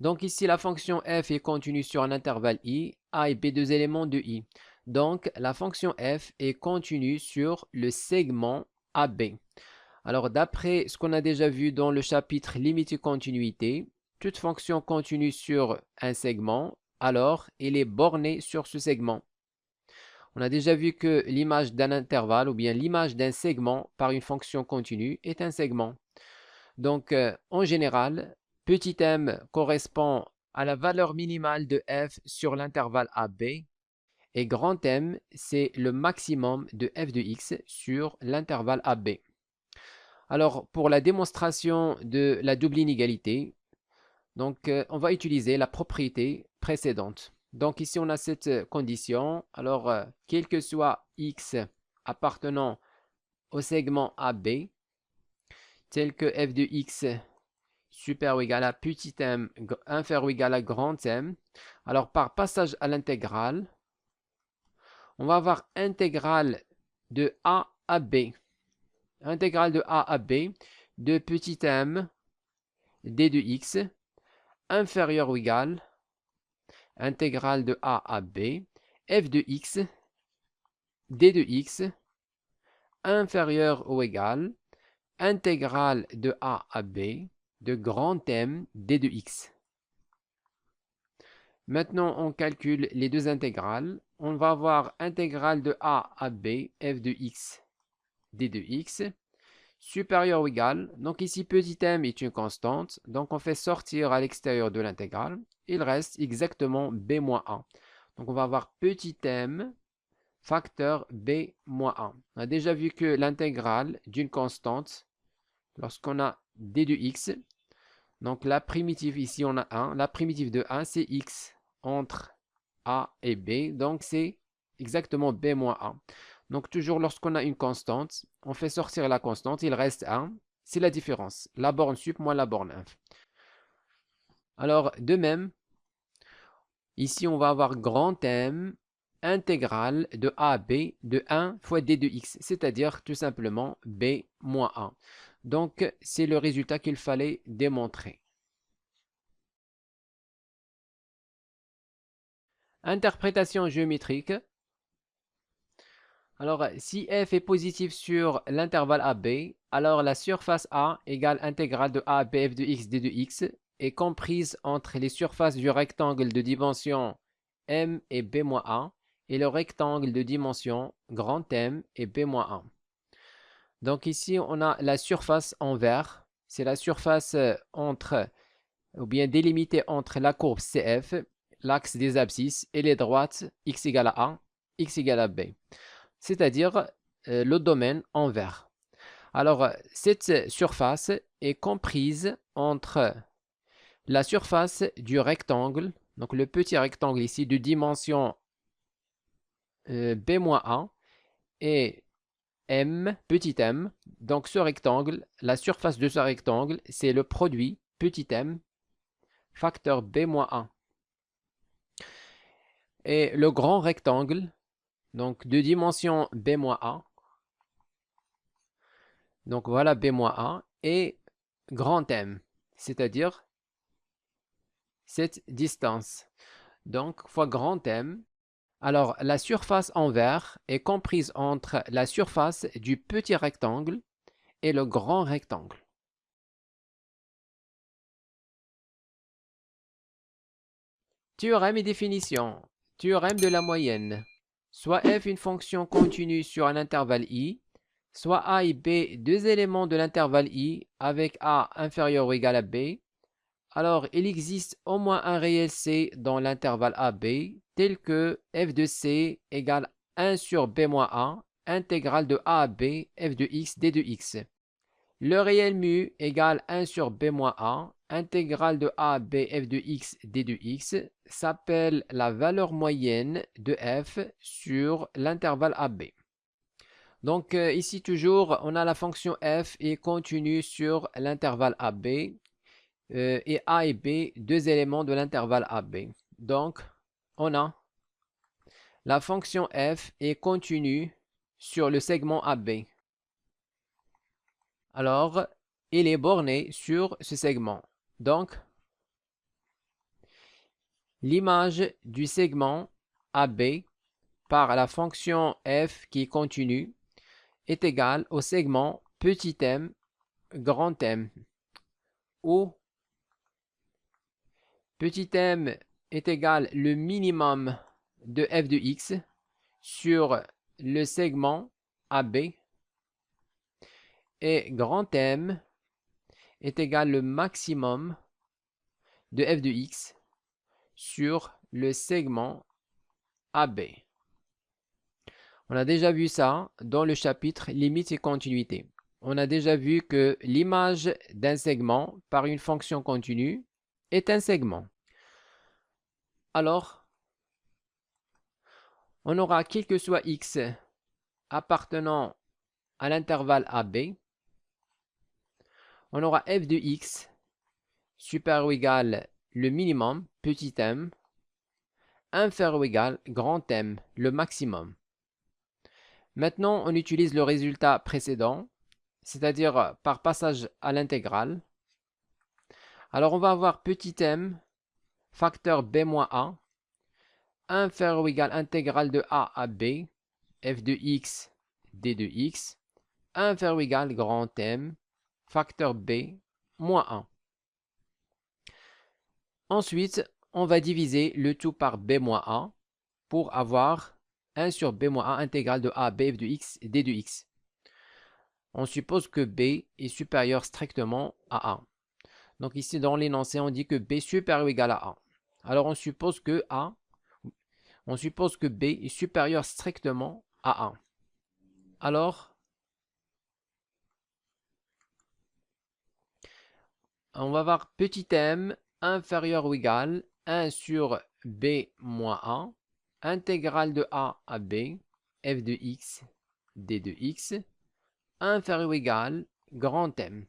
Donc ici la fonction f est continue sur un intervalle i, a et b deux éléments de i. Donc la fonction f est continue sur le segment AB. Alors d'après ce qu'on a déjà vu dans le chapitre limite et continuité, toute fonction continue sur un segment, alors elle est bornée sur ce segment. On a déjà vu que l'image d'un intervalle ou bien l'image d'un segment par une fonction continue est un segment. Donc en général, petit m correspond à la valeur minimale de f sur l'intervalle AB et grand M, c'est le maximum de f de x sur l'intervalle AB. Alors, pour la démonstration de la double inégalité, donc, on va utiliser la propriété précédente. Donc ici, on a cette condition. Alors, quel que soit x appartenant au segment AB, tel que f de x supérieur ou égal à petit m inférieur ou égal à grand M, alors par passage à l'intégrale, on va avoir intégrale de a à b. Intégrale de a à b de petit m d de x inférieur ou égal intégrale de a à b f de x d de x inférieur ou égal intégrale de a à b de grand M d de x. Maintenant, on calcule les deux intégrales. On va avoir intégrale de a à b f de x d de x supérieur ou égal. Donc ici, petit m est une constante. Donc on fait sortir à l'extérieur de l'intégrale. Il reste exactement b moins 1. Donc on va avoir petit m facteur b moins 1. On a déjà vu que l'intégrale d'une constante, lorsqu'on a d de x, donc la primitive ici on a 1. La primitive de 1 c'est x entre a et b. Donc c'est exactement b moins 1. Donc toujours lorsqu'on a une constante, on fait sortir la constante, il reste 1. C'est la différence. La borne sup moins la borne inf. Alors de même, ici on va avoir grand M intégrale de a à b de 1 fois d de x, c'est-à-dire tout simplement b moins 1. Donc c'est le résultat qu'il fallait démontrer. Interprétation géométrique. Alors, si f est positif sur l'intervalle AB, alors la surface A égale intégrale de A bf de x d de x est comprise entre les surfaces du rectangle de dimension m et b-1 et le rectangle de dimension grand M et b-1. Donc ici, on a la surface en vert. C'est la surface entre, ou bien délimitée entre la courbe CF, l'axe des abscisses, et les droites x égale à A, x égale à B. C'est-à-dire le domaine en vert. Alors, cette surface est comprise entre la surface du rectangle, donc le petit rectangle ici de dimension b-1 et m, petit m. Donc ce rectangle, la surface de ce rectangle, c'est le produit petit m facteur b-1. Et le grand rectangle, donc de dimension b-1, donc voilà b-1, et grand m, c'est-à-dire cette distance. Donc fois grand m. Alors la surface en vert est comprise entre la surface du petit rectangle et le grand rectangle. Théorème et définition. Théorème de la moyenne. Soit f une fonction continue sur un intervalle i, soit a et b deux éléments de l'intervalle i avec a inférieur ou égal à b, alors il existe au moins un réel c dans l'intervalle ab tel que f de c égale 1 sur b-1 intégrale de a à b f de x d de x. Le réel mu égale 1 sur b-1 intégrale de a à b f de x d de x s'appelle la valeur moyenne de f sur l'intervalle ab. Donc ici toujours on a la fonction f est continue sur l'intervalle ab et a et b deux éléments de l'intervalle ab. Donc on a la fonction f est continue sur le segment ab. Alors, il est borné sur ce segment. Donc, l'image du segment AB par la fonction f qui est continue est égale au segment petit m, grand M, où petit m est égal le minimum de f de x sur le segment AB et grand M est égal le maximum de f de x sur le segment AB. On a déjà vu ça dans le chapitre limites et continuité. On a déjà vu que l'image d'un segment par une fonction continue est un segment. Alors, on aura quel que soit x appartenant à l'intervalle AB, on aura f de x supérieur ou égal le minimum, petit m, inférieur ou égal grand M, le maximum. Maintenant, on utilise le résultat précédent, c'est-à-dire par passage à l'intégrale. Alors, on va avoir petit m facteur b-a inférieur ou égal intégrale de a à b, f de x, d de x, inférieur ou égal grand M, facteur b, moins 1. Ensuite, on va diviser le tout par b-a pour avoir 1 sur b-a intégrale de a à b, f de x, d de x. On suppose que b est supérieur strictement à a. Donc ici, dans l'énoncé, on dit que b est supérieur ou égal à a. Alors, on suppose que b est supérieur strictement à a. Alors, on va voir petit m inférieur ou égal 1 sur b moins a, intégrale de a à b, f de x, d de x, inférieur ou égal grand M.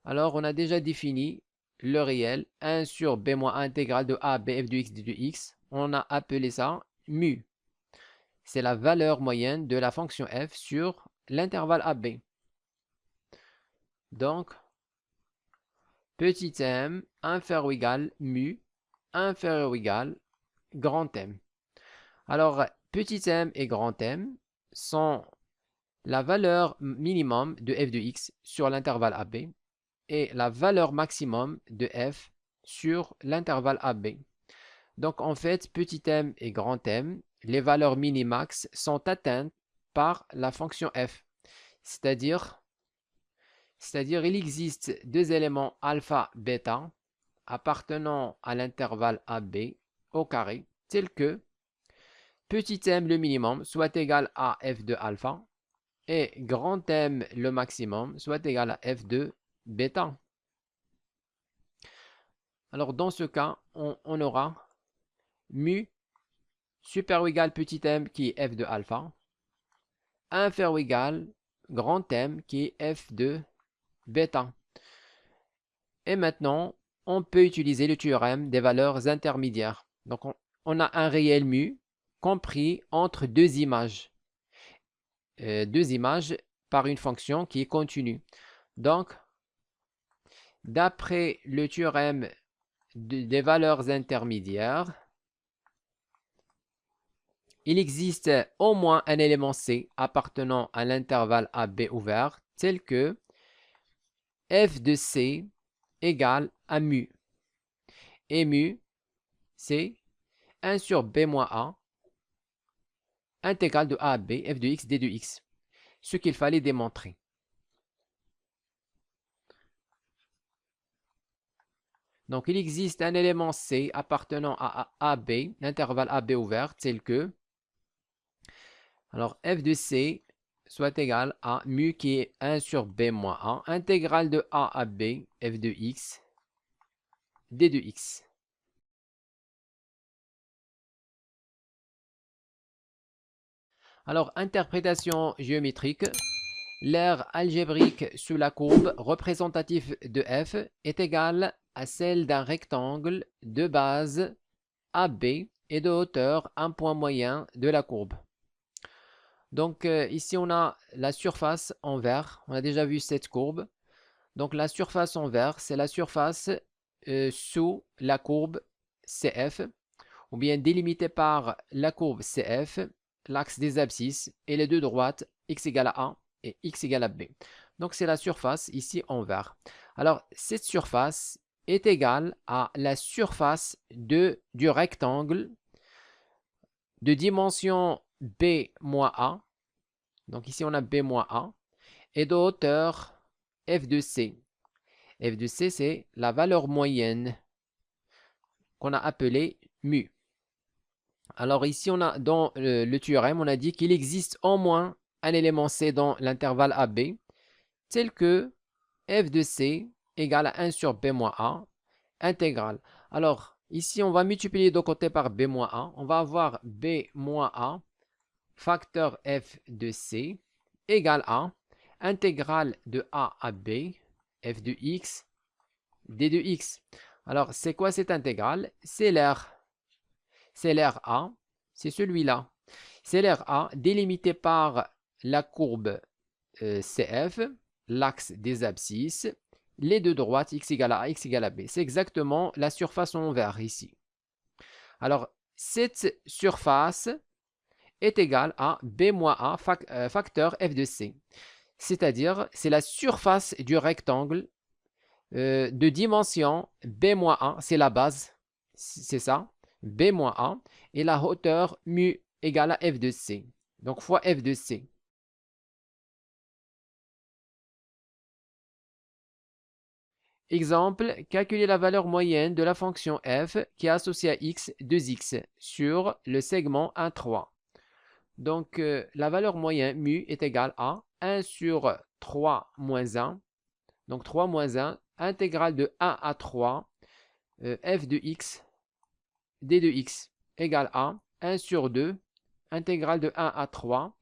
Alors, on a déjà défini le réel 1 sur b moins a intégrale de a à b, f de x, d de x. On a appelé ça mu. C'est la valeur moyenne de la fonction f sur l'intervalle AB. Donc, petit m inférieur ou égal mu inférieur ou égal grand M. Alors, petit m et grand M sont la valeur minimum de f de x sur l'intervalle AB et la valeur maximum de f sur l'intervalle AB. Donc, en fait, petit m et grand M, les valeurs minimax sont atteintes par la fonction f. C'est-à-dire, il existe deux éléments alpha, bêta appartenant à l'intervalle AB au carré, tels que petit m le minimum soit égal à f de alpha et grand M le maximum soit égal à f de bêta. Alors dans ce cas, on aura mu supérieur ou égal petit m qui est f de alpha, inférieur ou égal grand M qui est f de bêta. Et maintenant, on peut utiliser le théorème des valeurs intermédiaires. Donc on a un réel mu compris entre deux images par une fonction qui est continue. Donc, d'après le théorème des valeurs intermédiaires, il existe au moins un élément C appartenant à l'intervalle AB ouvert tel que f de C égale à mu. Et mu, c'est 1 sur B moins A intégrale de A à B, f de x, d de x. Ce qu'il fallait démontrer. Donc, il existe un élément C appartenant à AB, l'intervalle AB ouvert, tel que, alors f de C soit égal à mu qui est 1 sur B moins A, intégrale de A à B, f de x, d de x. Alors, interprétation géométrique. L'aire algébrique sous la courbe représentative de f est égale à celle d'un rectangle de base AB et de hauteur un point moyen de la courbe. Donc ici on a la surface en vert, on a déjà vu cette courbe. Donc la surface en vert, c'est la surface sous la courbe CF, ou bien délimitée par la courbe CF, l'axe des abscisses et les deux droites x égale à a et x égale à b. Donc c'est la surface ici en vert. Alors cette surface est égale à la surface du rectangle de dimension b moins a. Donc ici on a b moins a et de hauteur f de c. F de c, c'est la valeur moyenne qu'on a appelée mu. Alors ici, on a dans le théorème, on a dit qu'il existe au moins un élément C dans l'intervalle AB, tel que f de C égale à 1 sur B moins A, intégrale. Alors ici, on va multiplier de côté par B moins A. On va avoir B moins A, facteur f de C, égale à intégrale de A à B, f de x, d de x. Alors, c'est quoi cette intégrale? C'est l'aire. C'est l'aire A, c'est celui-là. C'est l'aire A délimité par la courbe CF, l'axe des abscisses, les deux droites x égale à A, x égale à B. C'est exactement la surface en vert ici. Alors, cette surface est égale à B moins A facteur f de C. C'est-à-dire, c'est la surface du rectangle de dimension B-A, c'est la base, c'est ça, B-A, et la hauteur mu égale à f de C, donc fois f de C. Exemple, calculer la valeur moyenne de la fonction f qui est associée à x 2x sur le segment 1, 3. Donc, la valeur moyenne mu est égale à 1 sur 3 moins 1, donc 3 moins 1, intégrale de 1 à 3, f de x, d de x égale à 1 sur 2, intégrale de 1 à 3,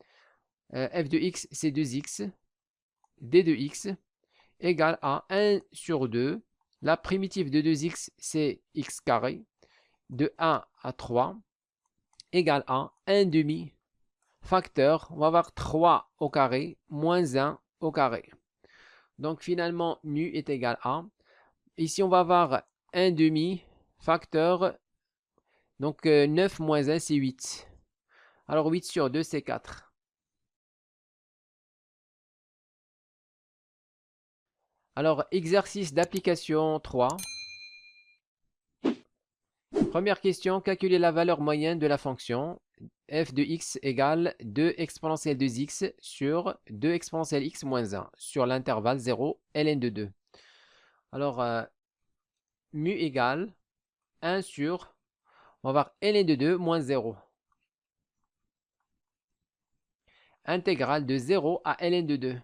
f de x c'est 2x, d de x égale à 1 sur 2, la primitive de 2x c'est x carré, de 1 à 3, égale à 1 demi, facteur, on va avoir 3 au carré, moins 1 au carré. Donc finalement, mu est égal à, ici on va avoir 1 demi, facteur, donc 9 moins 1 c'est 8. Alors 8 sur 2 c'est 4. Alors exercice d'application 3. Première question, calculer la valeur moyenne de la fonction f de x égale 2 exponentielle de x sur 2 exponentielle x moins 1 sur l'intervalle 0, ln de 2. Alors, mu égale 1 sur, on va voir ln de 2 moins 0. Intégrale de 0 à ln de 2.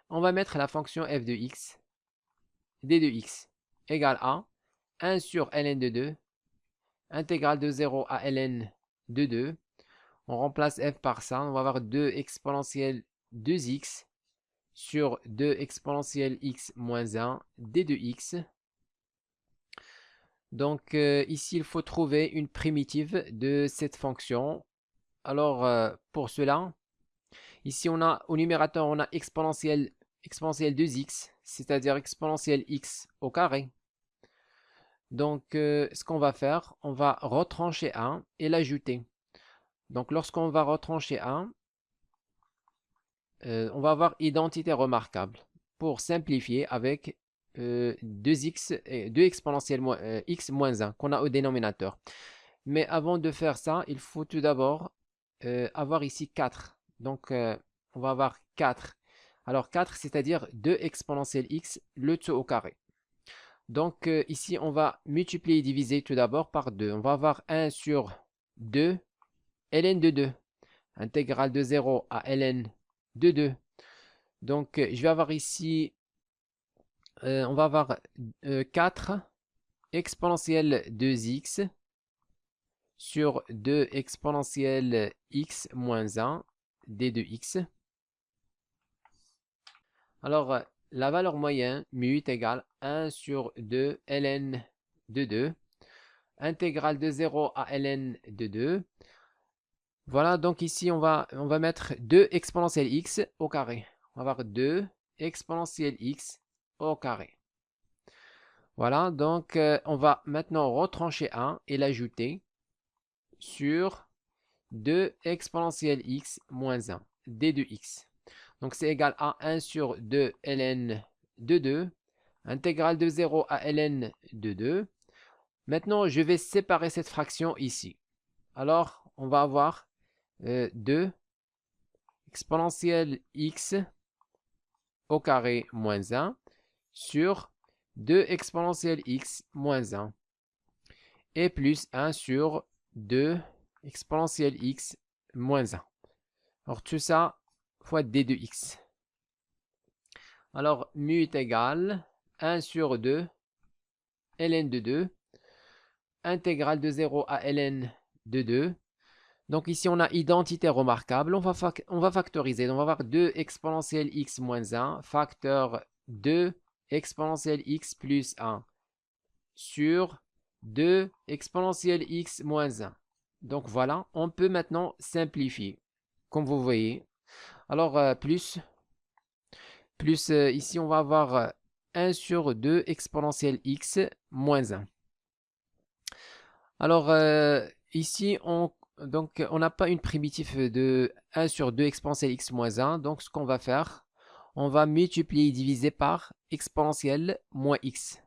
On va mettre la fonction f de x, d de x égale à 1 sur ln de 2, intégrale de 0 à ln de 2. On remplace f par ça, on va avoir 2 exponentielle 2x sur 2 exponentielle x moins 1 d de x. Donc ici, il faut trouver une primitive de cette fonction. Alors pour cela, ici on a au numérateur, on a exponentielle 2x, c'est-à-dire exponentielle x au carré. Donc ce qu'on va faire, on va retrancher 1 et l'ajouter. Donc lorsqu'on va retrancher 1, on va avoir identité remarquable. Pour simplifier avec 2x, 2 exponentielle x moins 1 qu'on a au dénominateur. Mais avant de faire ça, il faut tout d'abord avoir ici 4. Donc on va avoir 4. Alors 4, c'est-à-dire 2 exponentielle x, le tout au carré. Donc ici, on va multiplier et diviser tout d'abord par 2. On va avoir 1 sur 2, ln de 2. Intégrale de 0 à ln de 2. Donc je vais avoir ici, on va avoir 4 exponentielle 2x sur 2 exponentielle x moins 1 d de x. Alors, la valeur moyenne, mu est égale 1 sur 2 ln de 2, intégrale de 0 à ln de 2. Voilà, donc ici, on va mettre 2 exponentielle x au carré. On va avoir 2 exponentielle x au carré. Voilà, donc on va maintenant retrancher 1 et l'ajouter sur 2 exponentielle x moins 1, d de x. Donc c'est égal à 1 sur 2 ln de 2, intégrale de 0 à ln de 2. Maintenant, je vais séparer cette fraction ici. Alors, on va avoir 2 exponentielle x au carré moins 1 sur 2 exponentielle x moins 1 et plus 1 sur 2 exponentielle x moins 1. Alors tout ça fois d de x. Alors mu est égal 1 sur 2 ln de 2, intégrale de 0 à ln de 2. Donc ici on a identité remarquable, on va factoriser. Donc on va avoir 2 exponentielle x moins 1 facteur 2 exponentielle x plus 1 sur 2 exponentielle x moins 1. Donc voilà, on peut maintenant simplifier, comme vous voyez. Alors plus ici on va avoir 1 sur 2 exponentielle x moins 1. Alors ici on n'a pas une primitive de 1 sur 2 exponentielle x moins 1. Donc ce qu'on va faire, on va multiplier et diviser par exponentielle moins x.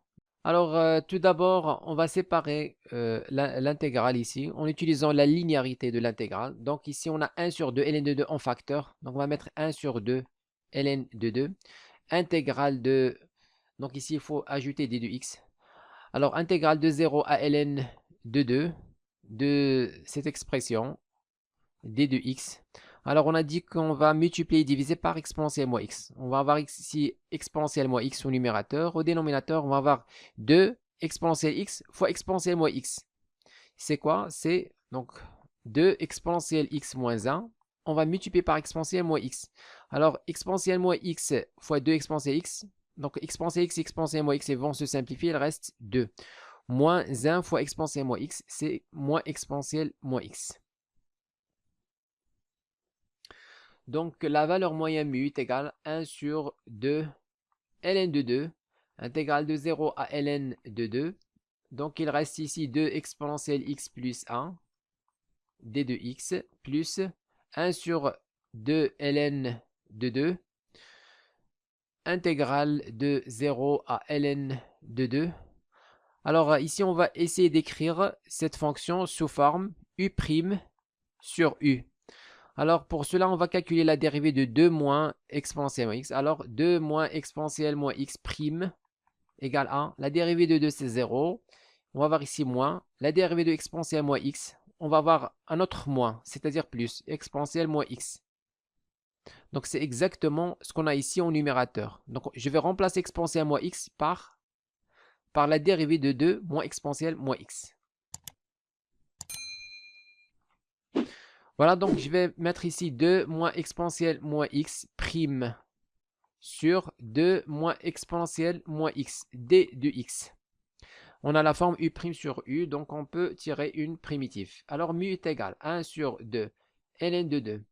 Alors tout d'abord, on va séparer l'intégrale ici en utilisant la linéarité de l'intégrale. Donc ici, on a 1 sur 2 ln de 2 en facteur. Donc on va mettre 1 sur 2 ln de 2. Intégrale de... Donc ici, il faut ajouter d de x. Alors intégrale de 0 à ln de 2 de cette expression d de x. Alors on a dit qu'on va multiplier et diviser par exponentielle moins x. On va avoir ici exponentielle moins x au numérateur. Au dénominateur, on va avoir 2 exponentielle x fois exponentielle moins x. C'est quoi? C'est donc 2 exponentielle x moins 1. On va multiplier par exponentielle moins x. Alors exponentielle moins x fois 2 exponentielle x. Donc exponentielle x et exponentielle moins x vont se simplifier. Il reste 2. Moins 1 fois exponentielle moins x, c'est moins exponentielle moins x. Donc la valeur moyenne mu est égale 1 sur 2 ln de 2, intégrale de 0 à ln de 2. Donc il reste ici 2 exponentielle x plus 1, d de x, plus 1 sur 2 ln de 2, intégrale de 0 à ln de 2. Alors ici on va essayer d'écrire cette fonction sous forme u' sur u. Alors pour cela, on va calculer la dérivée de 2 moins exponentielle moins x. Alors 2 moins exponentielle moins x prime égale 1. La dérivée de 2, c'est 0. On va avoir ici moins. La dérivée de exponentielle moins x, on va avoir un autre moins, c'est-à-dire plus, exponentielle moins x. Donc c'est exactement ce qu'on a ici au numérateur. Donc je vais remplacer exponentielle moins x par par la dérivée de 2 moins exponentielle moins x. Voilà, donc je vais mettre ici 2 moins exponentielle moins x prime sur 2 moins exponentielle moins x, d de x. On a la forme u' sur u, donc on peut tirer une primitive. Alors mu est égal à 1 sur 2, ln de 2.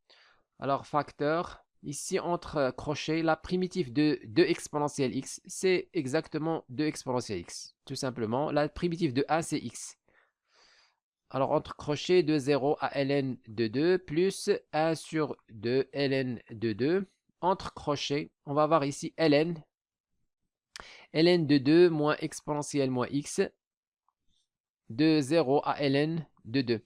Alors facteur, ici entre crochets, la primitive de 2 exponentielle x, c'est exactement 2 exponentielle x. Tout simplement, la primitive de 1, c'est x. Alors entre crochets, de 0 à ln de 2 plus 1 sur 2 ln de 2. Entre crochets, on va avoir ici ln de 2 moins exponentielle moins x de 0 à ln de 2.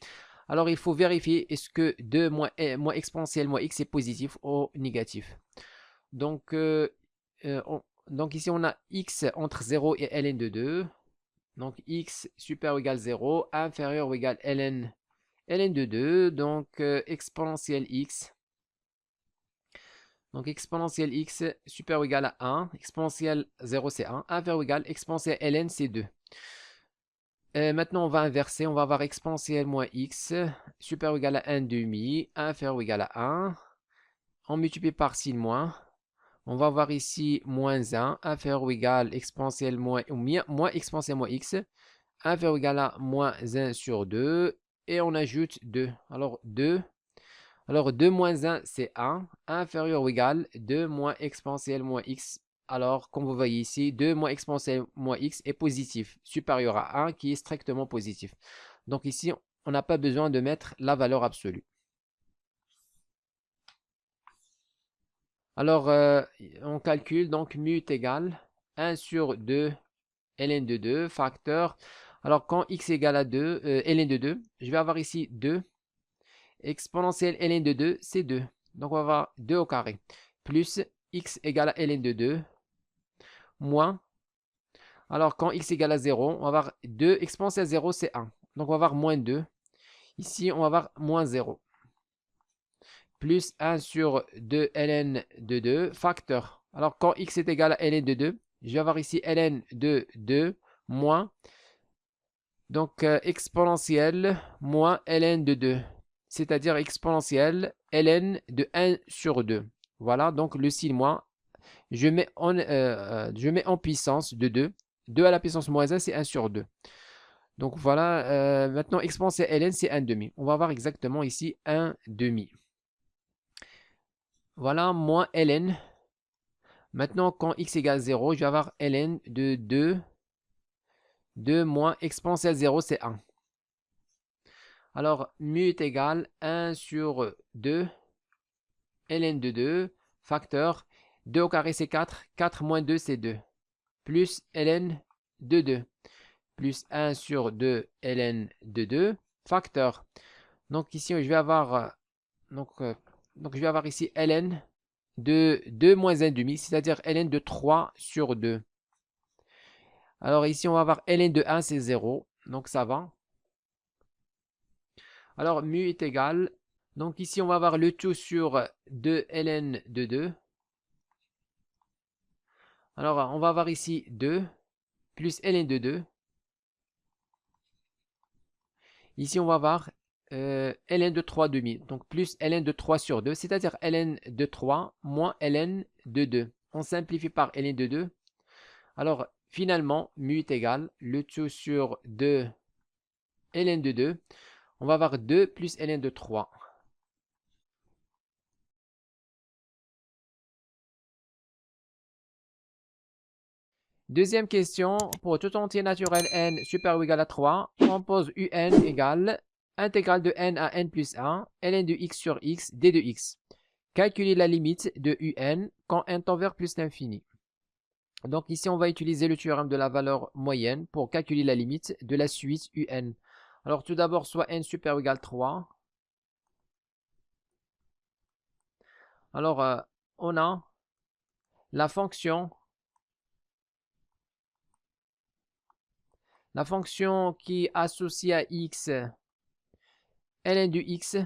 Alors il faut vérifier est-ce que 2 moins exponentielle moins x est positif ou négatif. Donc, donc ici on a x entre 0 et ln de 2. Donc x supérieur ou égal 0, inférieur ou égal ln de 2. Donc exponentielle x. Donc exponentielle x supérieur ou égal à 1. Exponentielle 0 c'est 1. Inférieur ou égal exponentielle ln c'est 2. Maintenant, on va inverser. On va avoir exponentielle moins x supérieur ou égal à 1 demi, inférieur ou égal à 1. On multiplie par signe moins. On va avoir ici moins 1, inférieur ou égal exponentielle moins exponentielle moins x, inférieur ou égal à moins 1 sur 2. Et on ajoute 2. Alors 2. Alors 2 moins 1, c'est 1. Inférieur ou égal 2 moins exponentielle moins x. Alors, comme vous voyez ici, 2 moins exponentielle moins x est positif, supérieur à 1 qui est strictement positif. Donc ici, on n'a pas besoin de mettre la valeur absolue. Alors, on calcule, donc mu est égal 1 sur 2 ln de 2, facteur. Alors, quand x est égal à 2, ln de 2, je vais avoir ici 2. Exponentielle ln de 2, c'est 2. Donc, on va avoir 2 au carré. Plus x égale à ln de 2, moins. Alors, quand x égale à 0, on va avoir 2. Exponentielle 0, c'est 1. Donc, on va avoir moins 2. Ici, on va avoir moins 0. Plus 1 sur 2 ln de 2, facteur. Alors, quand x est égal à ln de 2, je vais avoir ici ln de 2 moins. Donc, exponentielle moins ln de 2. C'est-à-dire exponentielle ln de 1 sur 2. Voilà, donc le signe moins, je mets en puissance de 2. 2 à la puissance moins 1, c'est 1 sur 2. Donc voilà, maintenant exponentielle ln, c'est 1 demi. On va avoir exactement ici 1 demi. Voilà, moins ln. Maintenant, quand x égale 0, je vais avoir ln de 2. 2 moins exponentielle 0, c'est 1. Alors, mu est égal 1 sur 2, ln de 2, facteur, 2 au carré c'est 4, 4 moins 2 c'est 2, plus ln de 2, plus 1 sur 2 ln de 2, facteur. Donc ici, je vais avoir, donc je vais avoir ici ln de 2 moins 1 demi, c'est-à-dire ln de 3 sur 2. Alors ici, on va avoir ln de 1, c'est 0, donc ça va. Alors, mu est égal. Donc ici, on va avoir le tout sur 2 ln de 2. Alors, on va avoir ici 2 plus ln de 2. Ici, on va avoir ln de 3 demi. Donc, plus ln de 3 sur 2, c'est-à-dire ln de 3 moins ln de 2. On simplifie par ln de 2. Alors, finalement, mu est égal. Le tout sur 2 ln de 2. On va avoir 2 plus ln de 3. Deuxième question, pour tout entier naturel n supérieur ou égal à 3, on pose un égale intégrale de n à n plus 1, ln de x sur x, d de x. Calculer la limite de un quand n tend vers plus l'infini. Donc ici, on va utiliser le théorème de la valeur moyenne pour calculer la limite de la suite un. Alors tout d'abord, soit n supérieur ou égal à 3. Alors, on a la fonction qui associe à x ln de x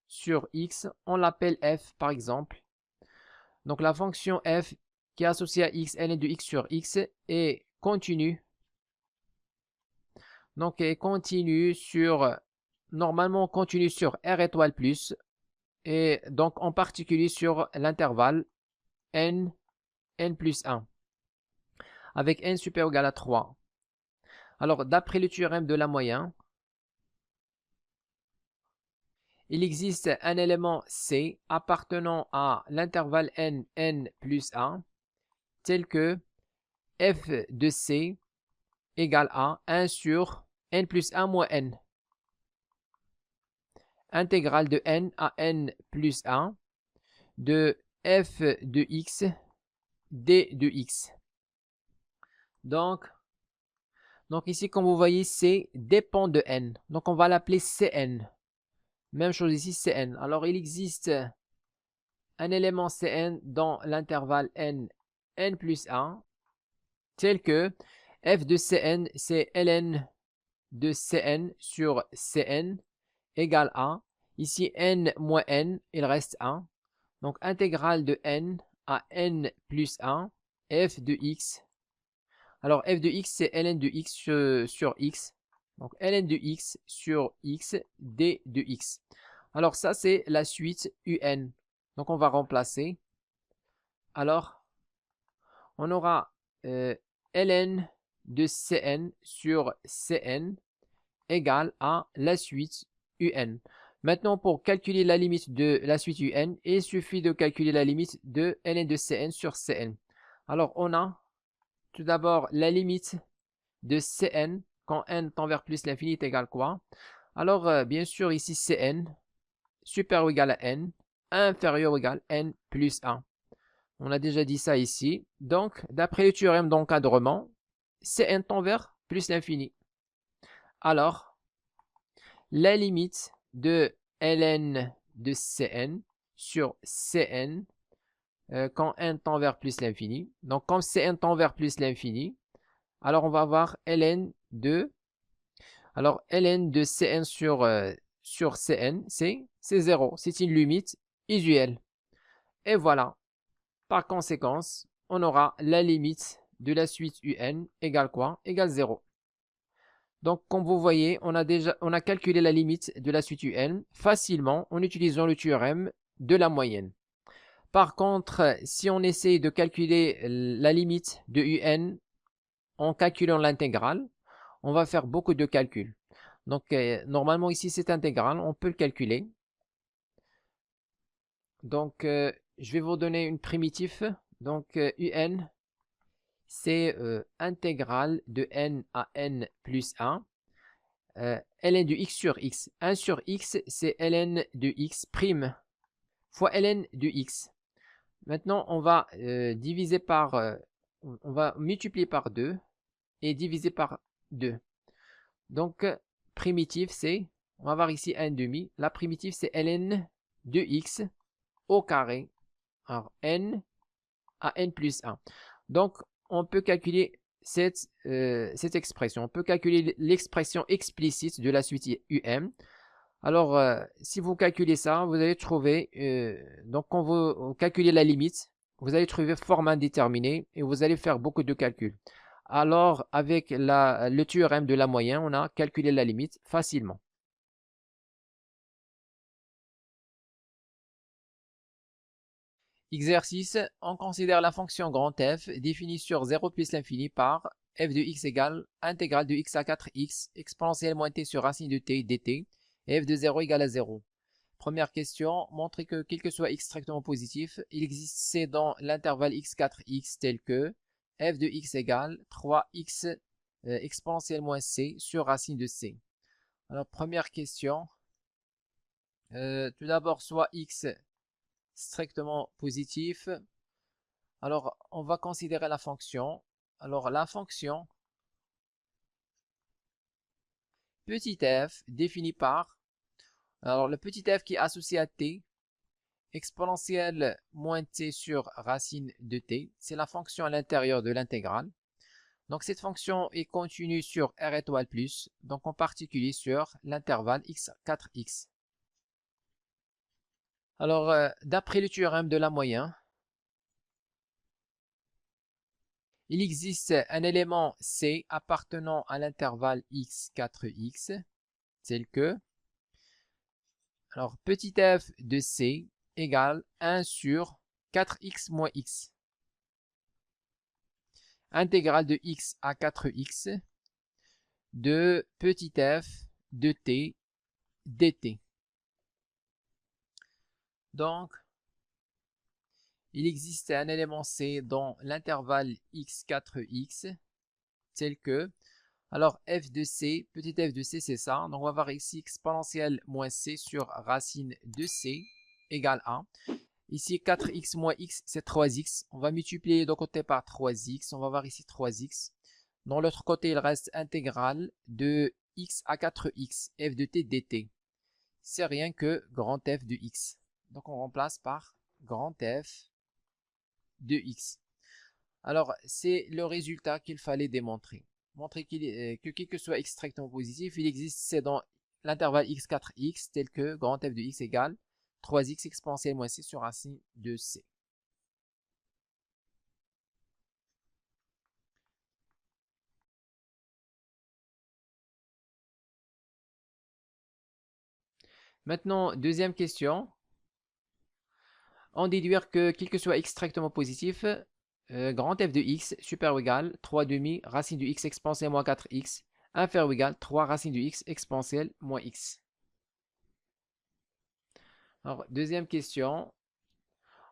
sur x, on l'appelle f par exemple. Donc la fonction f qui est associée à x ln de x sur x est continue. Donc, elle continue sur, normalement, on continue sur R étoile plus, et donc en particulier sur l'intervalle n plus 1, avec n supérieur ou égal à 3. Alors, d'après le théorème de la moyenne, il existe un élément C appartenant à l'intervalle n plus 1, tel que f de C égale à 1 sur n plus 1 moins n. Intégrale de n à n plus 1 de f de x d de x. Donc ici, comme vous voyez, C dépend de n. Donc, on va l'appeler Cn. Même chose ici, Cn. Alors, il existe un élément Cn dans l'intervalle n plus 1, tel que f de Cn, c'est ln de Cn sur Cn égale à, ici n moins n, il reste 1. Donc, intégrale de n à n plus 1, f de x. Alors, f de x, c'est ln de x sur x. Donc, ln de x sur x, d de x. Alors, ça, c'est la suite un. Donc, on va remplacer. Alors, on aura ln de Cn sur Cn égale à la suite un. Maintenant, pour calculer la limite de la suite un, il suffit de calculer la limite de ln de Cn sur Cn. Alors, on a tout d'abord la limite de Cn quand n tend vers plus l'infini est égal quoi? Alors, bien sûr, ici Cn supérieur ou égal à n, inférieur ou égal à n plus 1. On a déjà dit ça ici. Donc, d'après le théorème d'encadrement, Cn tend vers plus l'infini. Alors, la limite de ln de Cn sur Cn quand n tend vers plus l'infini. Donc, comme Cn tend vers plus l'infini, alors on va avoir ln de... Alors, ln de Cn sur Cn, c'est 0. C'est une limite usuelle. Et voilà. Par conséquence, on aura la limite de la suite un égale quoi? Égale 0. Donc, comme vous voyez, on a calculé la limite de la suite un facilement en utilisant le théorème de la moyenne. Par contre, si on essaie de calculer la limite de un en calculant l'intégrale, on va faire beaucoup de calculs. Donc, normalement, ici, cette intégrale, on peut le calculer. Donc, je vais vous donner une primitive. Donc, un, c'est intégrale de n à n plus 1, ln de x sur x. 1 sur x, c'est ln de x prime fois ln de x. Maintenant, on va diviser par, on va multiplier par 2 et diviser par 2. Donc, primitive, c'est, on va avoir ici 1 demi. La primitive, c'est ln de x au carré. Alors, n à n plus 1. Donc, on peut calculer cette expression. On peut calculer l'expression explicite de la suite um. Alors, si vous calculez ça, vous allez trouver, donc quand vous calculez la limite, vous allez trouver forme indéterminée et vous allez faire beaucoup de calculs. Alors, avec le théorème de la moyenne, on a calculé la limite facilement. Exercice, on considère la fonction grand f définie sur 0 plus l'infini par f de x égale intégrale de x à 4x exponentielle moins t sur racine de t dt et f de 0 égale à 0. Première question, montrer que quel que soit x strictement positif, il existe c dans l'intervalle x4x tel que f de x égale 3x exponentielle moins c sur racine de c. Alors première question, tout d'abord soit x strictement positif. Alors, on va considérer la fonction. Alors, la fonction petit f définie par, alors le petit f qui est associé à t, exponentielle moins t sur racine de t, c'est la fonction à l'intérieur de l'intégrale. Donc, cette fonction est continue sur r étoile plus, donc en particulier sur l'intervalle x4x. Alors, d'après le théorème de la moyenne, il existe un élément C appartenant à l'intervalle x 4x, tel que, alors petit f de C égale 1 sur 4x moins x. Intégrale de x à 4x de petit f de t dt. Donc, il existe un élément C dans l'intervalle x4x, tel que, alors f de C, petit f de C, c'est ça. Donc, on va voir ici exponentielle moins C sur racine de C égale 1. Ici, 4x moins x, c'est 3x. On va multiplier de côté par 3x. On va voir ici 3x. Dans l'autre côté, il reste intégrale de x à 4x, f de t dt. C'est rien que grand F de x. Donc, on remplace par grand F de x. Alors, c'est le résultat qu'il fallait démontrer. Montrer que quel que soit x strictement positif, il existe, c'est dans l'intervalle x4x, tel que grand F de x égale 3x exponentielle moins c sur racine de c. Maintenant, deuxième question. En déduire que quel que soit x strictement positif, grand F de x supérieur ou égal 3 demi racine du x exponentielle moins 4x inférieur ou égal 3 racine du x exponentielle moins x. Alors, deuxième question.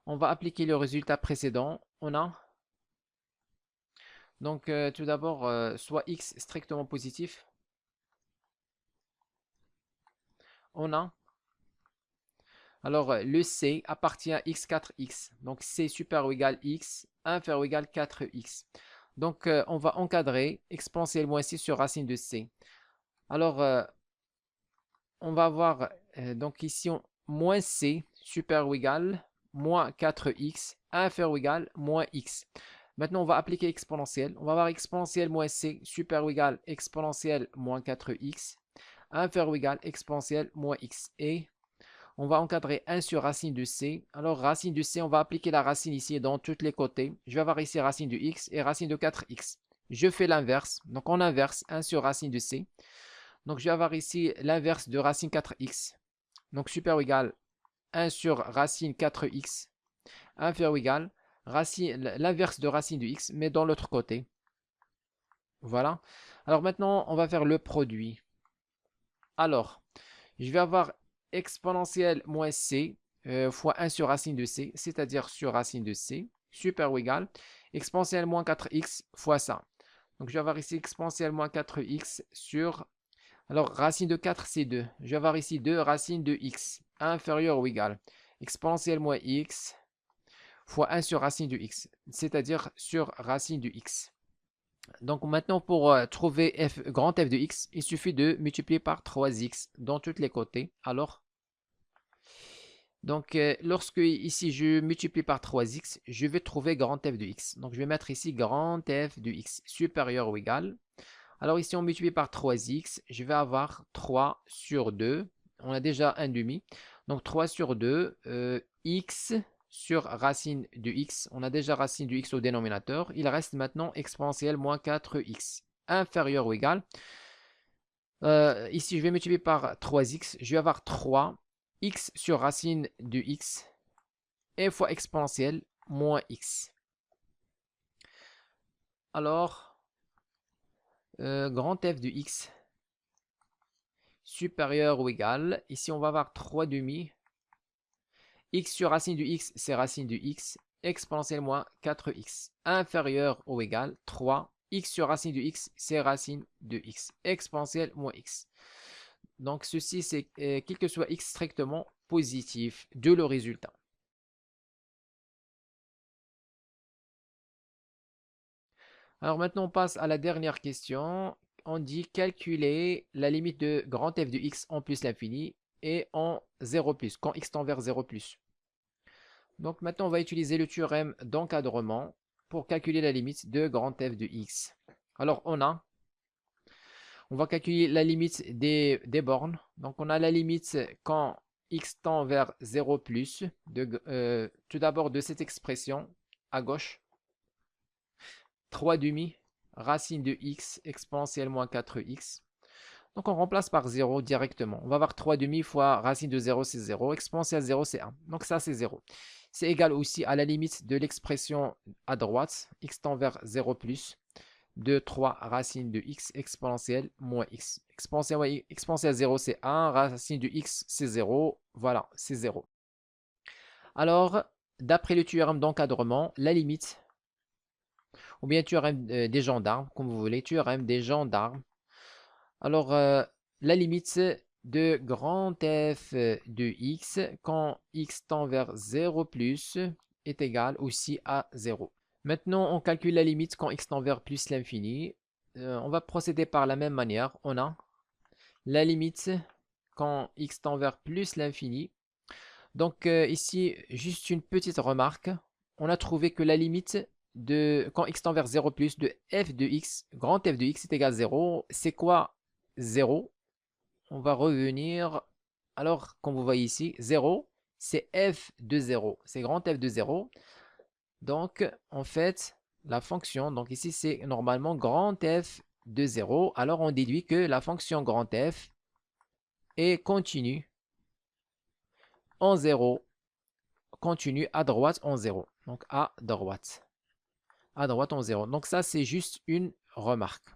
On va appliquer le résultat précédent. On a donc tout d'abord soit x strictement positif. On a alors le c appartient à x4x. Donc c supérieur ou égal x inférieur ou égal 4x. Donc on va encadrer exponentielle moins c sur racine de c. Alors on va avoir donc ici moins c supérieur ou égal moins 4x inférieur ou égal moins x. Maintenant, on va appliquer exponentielle. On va avoir exponentielle moins c supérieur ou égal exponentielle moins 4x inférieur ou égal exponentielle moins x. Et on va encadrer 1 sur racine de c. Alors, racine de c, on va appliquer la racine ici dans tous les côtés. Je vais avoir ici racine de x et racine de 4x. Je fais l'inverse. Donc, on inverse 1 sur racine de c. Donc, je vais avoir ici l'inverse de racine 4x. Donc, supérieur ou égal 1 sur racine 4x inférieur ou égal l'inverse de racine de x, mais dans l'autre côté. Voilà. Alors maintenant, on va faire le produit. Alors, je vais avoir exponentielle moins c fois 1 sur racine de c, c'est-à-dire sur racine de c, supérieur ou égal, exponentielle moins 4x fois ça. Donc, je vais avoir ici exponentielle moins 4x sur, alors racine de 4, c'est 2. Je vais avoir ici 2 racines de x, inférieur ou égal, exponentielle moins x fois 1 sur racine de x, c'est-à-dire sur racine de x. Donc maintenant, pour trouver grand F de x, il suffit de multiplier par 3x dans tous les côtés. Alors, donc lorsque ici je multiplie par 3x, je vais trouver grand F de x. Donc je vais mettre ici grand F de x supérieur ou égal. Alors ici on multiplie par 3x, je vais avoir 3 sur 2. On a déjà un demi. Donc 3 sur 2, x sur racine de x. On a déjà racine de x au dénominateur. Il reste maintenant exponentielle moins 4x inférieur ou égal. Ici, je vais multiplier par 3x. Je vais avoir 3x sur racine de x et fois exponentielle moins x. Alors, grand F de x supérieur ou égal. Ici, on va avoir 3 demi. X sur racine de x, c'est racine de x, exponentielle moins 4x, inférieur ou égal 3. X sur racine de x, c'est racine de x, exponentielle moins x. Donc ceci, c'est quel que soit x strictement positif de le résultat. Alors maintenant, on passe à la dernière question. On dit calculer la limite de grand F de x en plus l'infini et en 0 plus, quand x tend vers 0 plus. Donc maintenant, on va utiliser le théorème d'encadrement pour calculer la limite de grand F de x. Alors, on va calculer la limite des bornes. Donc, on a la limite quand x tend vers 0 plus, tout d'abord de cette expression à gauche. 3 demi racine de x exponentielle moins 4x. Donc on remplace par 0 directement. On va avoir 3 demi fois racine de 0, c'est 0. Exponentielle 0, c'est 1. Donc ça, c'est 0. C'est égal aussi à la limite de l'expression à droite, x tend vers 0 plus, de 3 racine de x exponentielle moins x. Exponentielle 0, c'est 1. Racine de x, c'est 0. Voilà, c'est 0. Alors, d'après le théorème d'encadrement, la limite, ou bien théorème des gendarmes, comme vous voulez, théorème des gendarmes. Alors, la limite de grand f de x quand x tend vers 0 plus est égale aussi à 0. Maintenant, on calcule la limite quand x tend vers plus l'infini. On va procéder par la même manière. On a la limite quand x tend vers plus l'infini. Donc ici, juste une petite remarque. On a trouvé que la limite de quand x tend vers 0 plus de f de x, grand f de x est égal à 0. C'est quoi 0? On va revenir. Alors, comme vous voyez ici, 0, c'est f de 0. C'est grand f de 0. Donc, en fait, la fonction, donc ici, c'est normalement grand f de 0. Alors, on déduit que la fonction grand f est continue en 0, continue à droite en 0. Donc, à droite en 0. Donc, ça, c'est juste une remarque.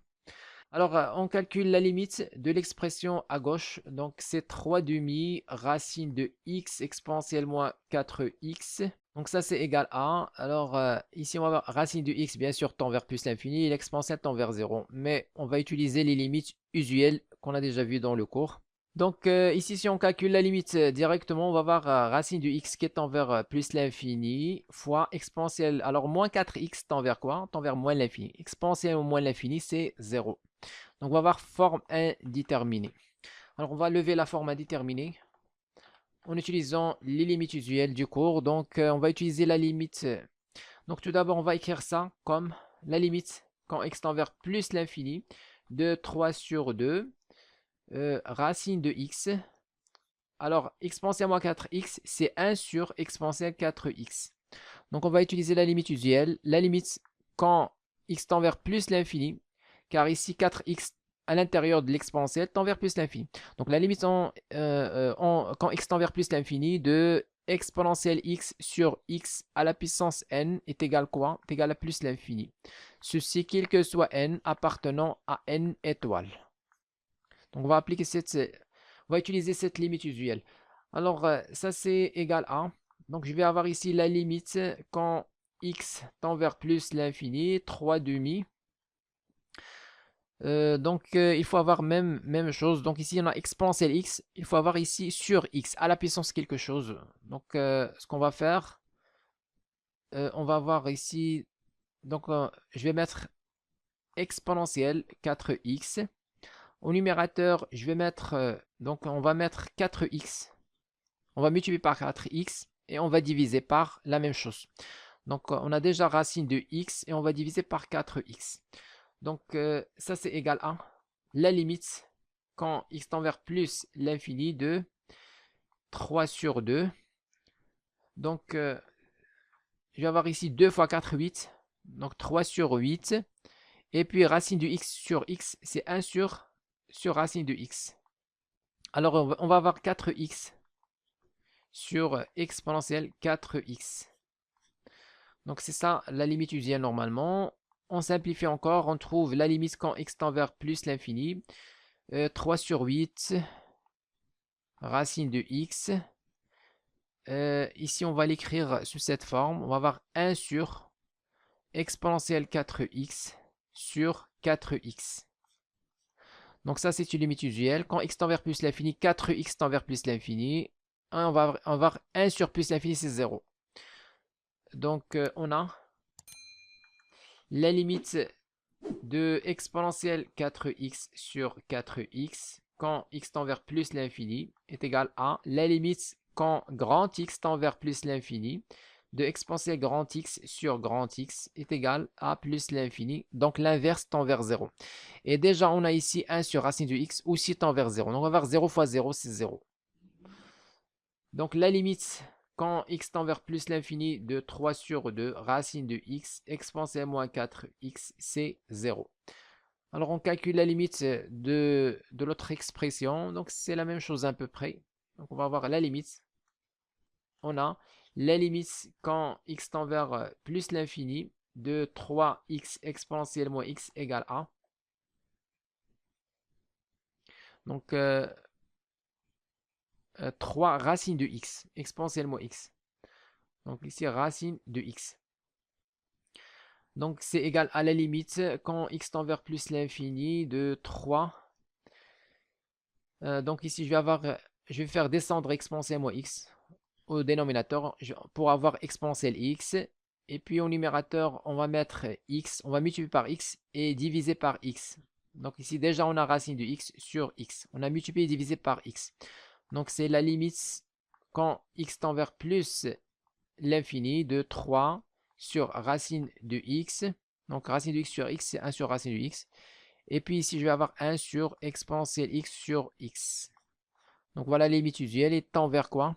Alors, on calcule la limite de l'expression à gauche. Donc, c'est 3 demi racine de x exponentielle moins 4x. Donc, ça, c'est égal à 1. Alors, ici, on va avoir racine de x, bien sûr, tend vers plus l'infini et l'exponentielle tend vers 0. Mais on va utiliser les limites usuelles qu'on a déjà vues dans le cours. Donc, ici, si on calcule la limite directement, on va avoir racine de x qui tend vers plus l'infini fois exponentielle. Alors, moins 4x tend vers quoi? Tend vers moins l'infini. Exponentielle au moins l'infini, c'est 0. Donc, on va avoir forme indéterminée. Alors, on va lever la forme indéterminée en utilisant les limites usuelles du cours. Donc, on va utiliser la limite. Donc, tout d'abord, on va écrire ça comme la limite quand x tend vers plus l'infini de 3 sur 2 racine de x. Alors, exponentielle moins 4x, c'est 1 sur exponentielle 4x. Donc, on va utiliser la limite usuelle. La limite quand x tend vers plus l'infini, car ici 4x à l'intérieur de l'exponentielle tend vers plus l'infini. Donc, la limite quand x tend vers plus l'infini de exponentielle x sur x à la puissance n est égal quoi? Est égal à plus l'infini. Ceci quel que soit n appartenant à n étoiles. Donc, on va utiliser cette limite usuelle. Alors, ça c'est égal à. Donc, je vais avoir ici la limite quand x tend vers plus l'infini, 3 demi. Donc, il faut avoir même chose. Donc, ici, on a exponentielle x. Il faut avoir ici sur x, à la puissance quelque chose. Donc, ce qu'on va faire, on va avoir ici. Donc, je vais mettre exponentielle 4x. Au numérateur, je vais mettre. Donc, on va mettre 4x. On va multiplier par 4x et on va diviser par la même chose. Donc, on a déjà racine de x et on va diviser par 4x. Donc, ça, c'est égal à la limite quand x tend vers plus l'infini de 3 sur 2. Donc, je vais avoir ici 2 fois 4, 8. Donc, 3 sur 8. Et puis, racine de x sur x, c'est 1 sur racine de x. Alors, on va avoir 4x sur exponentielle 4x. Donc, c'est ça la limite usuelle normalement. On simplifie encore, on trouve la limite quand x tend vers plus l'infini. 3 sur 8, racine de x. Ici, on va l'écrire sous cette forme. On va avoir 1 sur exponentielle 4x sur 4x. Donc ça, c'est une limite usuelle. Quand x tend vers plus l'infini, 4x tend vers plus l'infini. On va avoir 1 sur plus l'infini, c'est 0. Donc, on a la limite de exponentielle 4x sur 4x quand x tend vers plus l'infini est égal à la limite quand grand x tend vers plus l'infini de exponentielle grand x sur grand x est égal à plus l'infini. Donc l'inverse tend vers 0. Et déjà, on a ici 1 sur racine de x aussi tend vers 0. Donc on va avoir 0 fois 0, c'est 0. Donc la limite quand x tend vers plus l'infini de 3 sur 2, racine de x exponentielle moins 4x, c'est 0. Alors on calcule la limite de l'autre expression, donc c'est la même chose à peu près. Donc on va avoir la limite. On a la limite quand x tend vers plus l'infini de 3x exponentielle moins x égale a. Donc 3 racine de x exponentielle moins x. Donc ici racine de x. Donc c'est égal à la limite quand x tend vers plus l'infini de 3. Donc ici je vais faire descendre exponentielle moins x au dénominateur pour avoir exponentielle x. Et puis au numérateur, on va mettre x, on va multiplier par x et diviser par x. Donc ici déjà on a racine de x sur x. On a multiplié et divisé par x. Donc c'est la limite quand x tend vers plus l'infini de 3 sur racine de x. Donc racine de x sur x, c'est 1 sur racine de x. Et puis ici, je vais avoir 1 sur exponentielle x sur x. Donc voilà la limite usuelle. Et tend vers quoi?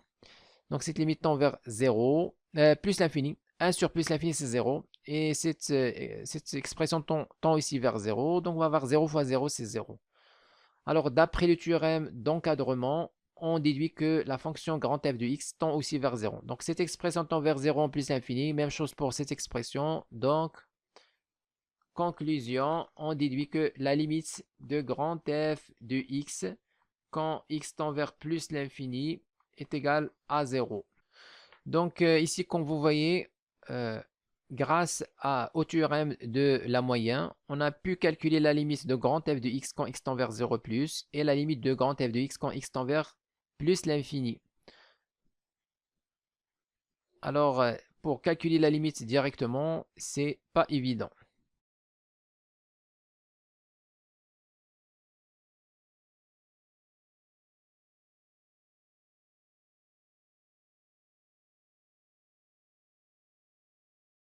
Donc cette limite tend vers 0, plus l'infini. 1 sur plus l'infini, c'est 0. Et cette expression tend ici vers 0. Donc on va avoir 0 fois 0, c'est 0. Alors d'après le théorème d'encadrement, on déduit que la fonction grand f de x tend aussi vers 0. Donc cette expression tend vers 0 en plus l'infini. Même chose pour cette expression. Donc, conclusion, on déduit que la limite de grand f de x quand x tend vers plus l'infini est égale à 0. Donc ici, comme vous voyez, grâce au théorème de la moyenne, on a pu calculer la limite de grand f de x quand x tend vers 0 plus et la limite de grand f de x quand x tend vers plus l'infini. Alors, pour calculer la limite directement, c'est pas évident.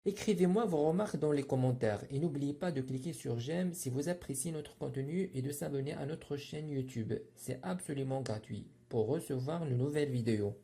Écrivez-moi vos remarques dans les commentaires et n'oubliez pas de cliquer sur j'aime si vous appréciez notre contenu et de s'abonner à notre chaîne YouTube. C'est absolument gratuit pour recevoir de nouvelles vidéos.